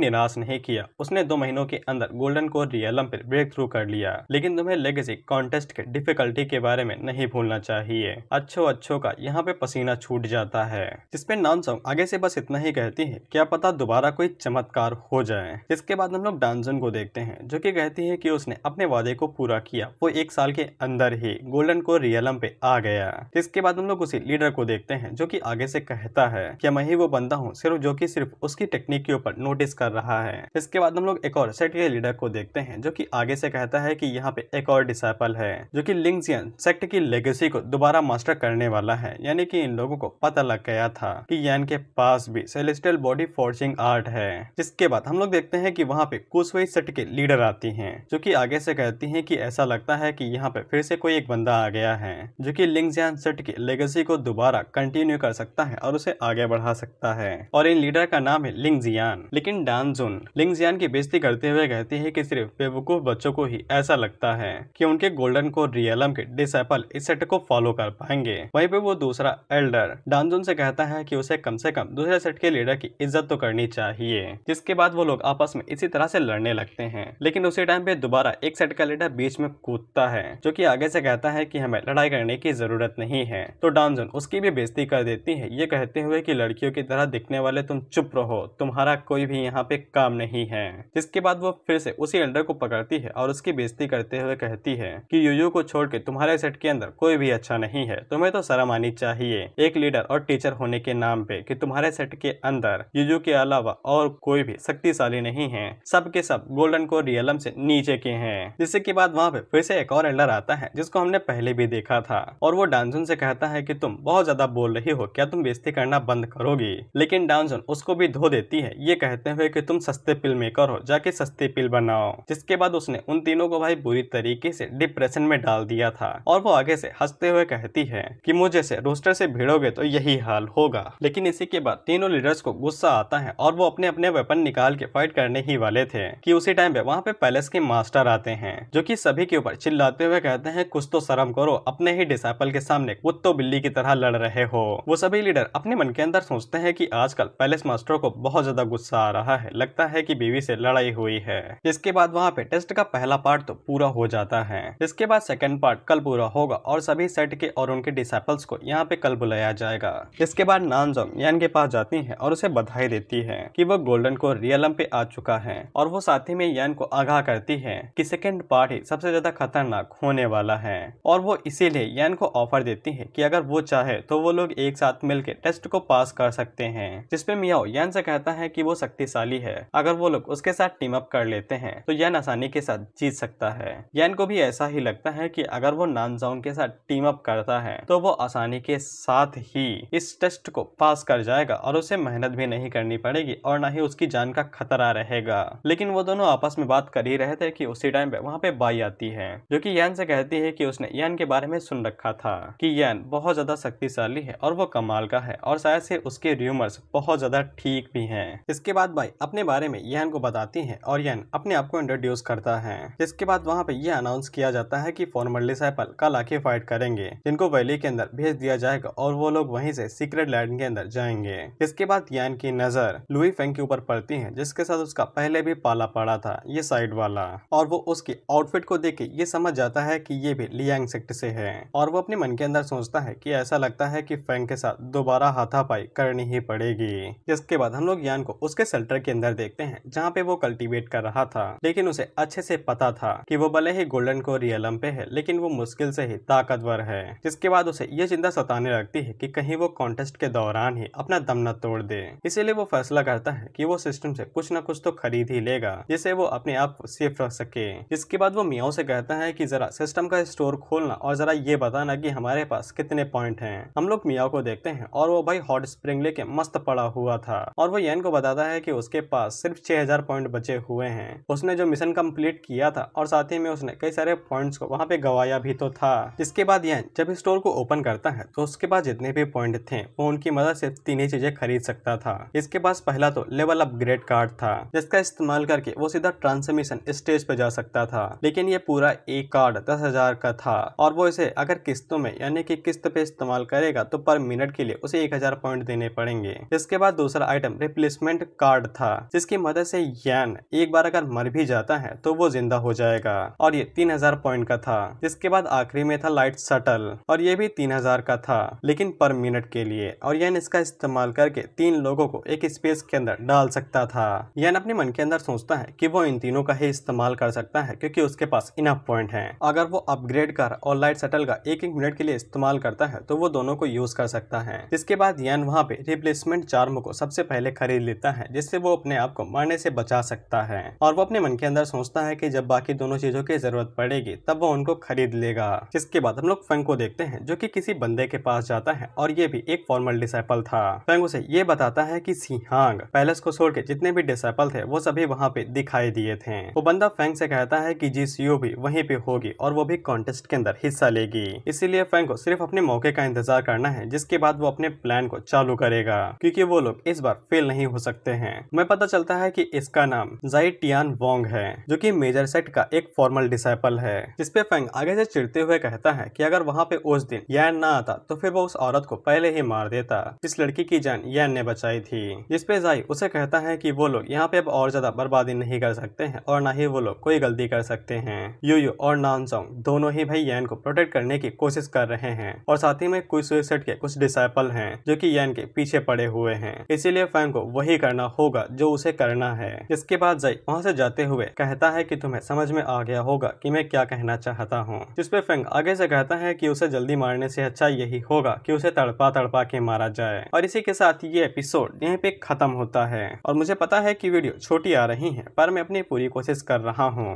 निराश नहीं किया, उसने 2 महीनों के अंदर गोल्डन कोर रियलम पे ब्रेक थ्रू कर लिया, लेकिन तुम्हें लेगेसी कॉन्टेस्ट के डिफिकल्टी के बारे में नहीं भूलना चाहिए। अच्छो का यहाँ पे पसीना छूट जाता है, जिसपे नानजोंग आगे से बस इतना ही कहती है क्या पता दोबारा कोई चमत्कार हो जाए। इसके बाद हम लोग डांजन को देखते हैं जो कि कहती है कि उसने अपने वादे को पूरा किया, वो 1 साल के अंदर ही गोल्डन कोर रियलम पे आ गया। इसके बाद हम लोग उसी लीडर को देखते हैं जो कि आगे से कहता है कि मैं ही वो बंदा हूँ सिर्फ उसकी टेक्निक के ऊपर नोटिस कर रहा है। इसके बाद हम लोग एक और सेट के लीडर को देखते हैं जो कि आगे से कहता है कि यहाँ पे एक और डिसेबल है जो कि लिंगजियन सेक्ट की लेगेसी को दोबारा मास्टर करने वाला है, यानी कि इन लोगों को पता लग गया था कि यान के पास भी सेलेस्टियल बॉडी फोर्जिंग आर्ट है। जिसके बाद हम लोग देखते हैं कि वहाँ पे कुसुई सेट के लीडर आती हैं जो कि आगे से कहती हैं कि ऐसा लगता है कि यहाँ पे फिर से कोई एक बंदा आ गया है जो कि लिंगजियन सेट की लेगेसी को दोबारा कंटिन्यू कर सकता है और उसे आगे बढ़ा सकता है, और इन लीडर का नाम है लिंगजियान। लेकिन डानजुन लिंगजियान की बेइज्जती करते हुए कहती है कि सिर्फ बेवकूफ बच्चों को ही ऐसा लगता है कि उनके गोल्डन कोर रियलम के डिसेबल इस सेट को फॉलो कर पाएंगे। वहीं पे वो दूसरा एल्डर डानजुन से कहता है कि उसे कम से कम दूसरे सेट के लीडर की इज्जत तो करनी चाहिए। जिसके बाद वो लोग आपस में इसी तरह से लड़ने लगते हैं, लेकिन उसी टाइम पे दोबारा एक सेट का लीडर बीच में कूदता है जो कि आगे से कहता है कि हमें लड़ाई करने की जरूरत नहीं है। तो डानजुन उसकी भी बेइज्जती कर देती है ये कहते हुए कि लड़कियों की तरह दिखने वाले तुम चुप रहो, तुम्हारा कोई भी यहाँ पे काम नहीं है। जिसके बाद वो फिर से उसी एल्डर को पकड़ती है और उसकी बेइज्जती करते हुए कहती है कि यूयू को छोड़ के तुम्हारे सेट के अंदर कोई भी अच्छा नहीं है, तुम्हें तो शर्म आनी चाहिए एक लीडर और टीचर होने के नाम पे कि तुम्हारे सेट के अंदर यूयू के अलावा और कोई भी शक्तिशाली नहीं है, सब के सब गोल्डन कोर रियलम से नीचे के हैं। जिससे के बाद वहाँ पे फिर से एक और एल्डर आता है जिसको हमने पहले भी देखा था और वो डांजुन से कहता है कि तुम बहुत ज्यादा बोल रही हो, क्या तुम बेइज्जती करना बंद करोगी। लेकिन डांजुन उसको भी धो देती है ये कहते हुए कि तुम सस्ते पिल मेकर हो, जाके सस्ते पिल बनाओ। जिसके बाद उसने उन तीनों को भाई बुरी तरीके से डिप्रेशन में डाल दिया था और वो आगे से हंसते हुए कहती है कि मुझे से रोस्टर से भिड़ोगे तो यही हाल होगा। लेकिन इसी के बाद तीनों लीडर्स को गुस्सा आता है और वो अपने अपने वेपन निकाल के फाइट करने ही वाले थे कि उसी टाइम पे वहाँ पे पैलेस के मास्टर आते हैं जो कि सभी के ऊपर चिल्लाते हुए कहते हैं कुछ तो शर्म करो, अपने ही डिसेबल के सामने कुत्तों बिल्ली की तरह लड़ रहे हो। वो सभी लीडर अपने मन के अंदर सोचते हैं कि आजकल पैलेस मास्टर को बहुत ज्यादा गुस्सा आ रहा है, लगता है कि बीवी से लड़ाई हुई है। इसके बाद वहाँ पे टेस्ट का पहला पार्ट तो पूरा हो जाता है। इसके बाद सेकंड पार्ट कल पूरा होगा और सभी सेट के और उनके डिसेबल्स को यहाँ पे कल बुलाया जाएगा। इसके बाद नानजोंग यान के पास जाती है और उसे बधाई देती है कि वो गोल्डन कोर रियलम पे आ चुका है और वो साथ ही में यान को आगाह करती है कि सेकंड पार्ट ही सबसे ज्यादा खतरनाक होने वाला है और वो इसीलिए यान को ऑफर देती है कि अगर वो चाहे तो वो लोग एक साथ मिलकर टेस्ट को पास कर सकते हैं। जिसपे मियाओ यान से कहता है कि वो शक्तिशाली है, अगर वो लोग उसके साथ टीम अप कर लेते हैं तो यान आसानी के साथ जीत सकता है। यान को भी ऐसा ही लगता है कि अगर वो नानजोंग के साथ टीम अप करता है तो वो आसानी के साथ ही इस टेस्ट को पास कर जाएगा और उसे मेहनत भी नहीं करनी पड़ेगी और ना ही उसकी जान का खतरा रहेगा। लेकिन वो दोनों आपस में बात कर ही रहे थे कि उसी टाइम पे वहाँ पे बाई आती है जो कि यान से कहती है कि उसने यान के बारे में सुन रखा था कि यान बहुत ज्यादा शक्तिशाली है और वो कमाल का है और शायद से उसके र्यूमर्स बहुत ज्यादा ठीक भी हैं। इसके बाद भाई अपने बारे में यान को बताती है और यान अपने आप को इंट्रोड्यूस करता है। जिसके बाद वहाँ पे यह अनाउंस किया जाता है कि फॉर्मर डिसाइपल कल आके फाइट करेंगे, जिनको वैली के अंदर भेज दिया जाएगा और वो लोग वहीं से सीक्रेट लैंड के अंदर जाएंगे। इसके बाद यान की नजर लुई फेंग के ऊपर पड़ती है, जिसके साथ उसका पहले भी पाला पड़ा था, ये साइड वाला, और वो उसकी आउटफिट को देख के ये समझ जाता है कि ये भी लियांग सेक्ट से है। और वो अपने मन के अंदर सोचता है कि ऐसा लगता है कि फेंग के साथ दोबारा हाथापाई करनी ही पड़ेगी। इसके बाद हम लोग यान को उसके शेल्टर के अंदर देखते हैं, जहाँ पे वो कल्टीवेट कर रहा था, लेकिन उसे अच्छे से पता था कि वो भले ही गोल्डन कोर रियलम पे है, लेकिन वो मुश्किल से ही ताकतवर है। जिसके बाद उसे ये चिंता सताने लगती है कि कहीं वो कॉन्टेस्ट के दौरान ही अपना दम न तोड़ दे। इसीलिए वो फैसला करता है कि वो सिस्टम से कुछ न कुछ तो खरीद ही लेगा, जिससे वो अपने आप को सेफ रख सके। इसके बाद वो मियाओ से कहता है कि जरा सिस्टम का स्टोर खोलना और जरा ये बताना कि हमारे पास कितने पॉइंट हैं। हम लोग मियाओ को देखते हैं और वो भाई हॉट स्प्रिंग लेके मस्त पड़ा हुआ था, और वो यान को बताता है कि उसके पास सिर्फ 6000 पॉइंट बचे हुए हैं। उसने जो मिशन कंप्लीट किया था और साथ ही में उसने कई सारे पॉइंट्स को वहाँ पे गवाया भी तो था। इसके बाद यान जब स्टोर को ओपन करता है तो उसके पास जितने भी पॉइंट थे वो उनकी मदद से 3 ही चीजें खरीद सकता था। इसके पास पहला तो लेवल अपग्रेड कार्ड था, जिसका इस्तेमाल करके वो सीधा ट्रांसमिशन स्टेज पे जा सकता था, लेकिन ये पूरा एक कार्ड 10,000 का था, और वो इसे अगर किस्तों में यानी कि किस्त पे इस्तेमाल करेगा तो पर मिनट के लिए उसे 1000 पॉइंट देने पड़ेंगे। इसके बाद दूसरा आइटम रिप्लेसमेंट कार्ड था, जिसकी मदद से यान एक बार अगर मर भी जाता है तो वो जिंदा हो जाएगा, और ये 3000 पॉइंट का था। जिसके बाद आखिरी में था लाइट शटल, और ये भी 3000 का था, लेकिन पर मिनट के लिए, और यान इसका इस्तेमाल करके 3 लोगों को एक स्पेस के अंदर डाल सकता था। यान अपने मन के अंदर सोचता है कि वो इन तीनों का ही इस्तेमाल कर सकता है, क्योंकि उसके पास इनफ पॉइंट है। अगर वो अपग्रेड कार और लाइट शटल का 1-1 मिनट के लिए इस्तेमाल करता है तो वो दोनों को यूज कर सकता है। इसके बाद यान वहाँ पे रिप्लेसमेंट चार्म को सबसे पहले खरीद लेता है, जिससे वो अपने आप को मरने से बचा सकता है, और वो अपने मन के अंदर सोचता है कि जब बाकी दोनों चीजों की जरूरत पड़ेगी तब वो उनको खरीद लेगा। जिसके बाद हम लोग फेंग को देखते हैं, जो कि किसी बंदे के पास जाता है, और ये भी एक फॉर्मल डिसाइपल था। फेंग उसे ये बताता है कि सिहांग पैलेस को छोड़ के जितने भी डिसाइपल थे वो सभी वहाँ पे दिखाई दिए थे। वो बंदा फेंग से कहता है कि जीसीयू भी वहीं पे होगी और वो भी कॉन्टेस्ट के अंदर हिस्सा लेगी। इसीलिए फेंग को सिर्फ अपने मौके का इंतजार करना है, जिसके बाद वो अपने प्लान को चालू करेगा, क्योंकि वो लोग इस बार फेल नहीं हो सकते हैं। हमें पता चलता है कि इसका नाम जाई टियान वोंग है, जो कि मेजर सेट का एक फॉर्मल डिसाइपल है। जिसपे फेंग आगे से चिढ़ते हुए कहता है कि अगर वहाँ पे उस दिन यान ना आता तो फिर वो उस औरत को पहले ही मार देता जिस लड़की की जान यान ने बचाई थी। जिसपे जाई उसे कहता है कि वो लोग यहाँ पे अब और ज्यादा बर्बादी नहीं कर सकते हैं, और ना ही वो लोग कोई गलती कर सकते हैं। यूयू और नानसोंग दोनों ही भाई यान को प्रोटेक्ट करने की कोशिश कर रहे हैं, और साथ ही में कुछ सुइसाइड के कुछ डिसाइपल हैं जो कि यान के पीछे पड़े हुए हैं। इसीलिए फेंग को वही करना होगा जो उसे करना है। इसके बाद जाई वहाँ से जाते हुए कहता है कि तुम्हें समझ में आ गया होगा कि मैं क्या कहना चाहता हूँ। जिसपे फेंग आगे से कहता है कि उसे जल्दी मारने से अच्छा यही होगा कि उसे तड़पा तड़पा के मारा जाए। और इसी के साथ ये एपिसोड यहीं पे खत्म होता है। और मुझे पता है कि वीडियो छोटी आ रही है, पर मैं अपनी पूरी कोशिश कर रहा हूँ।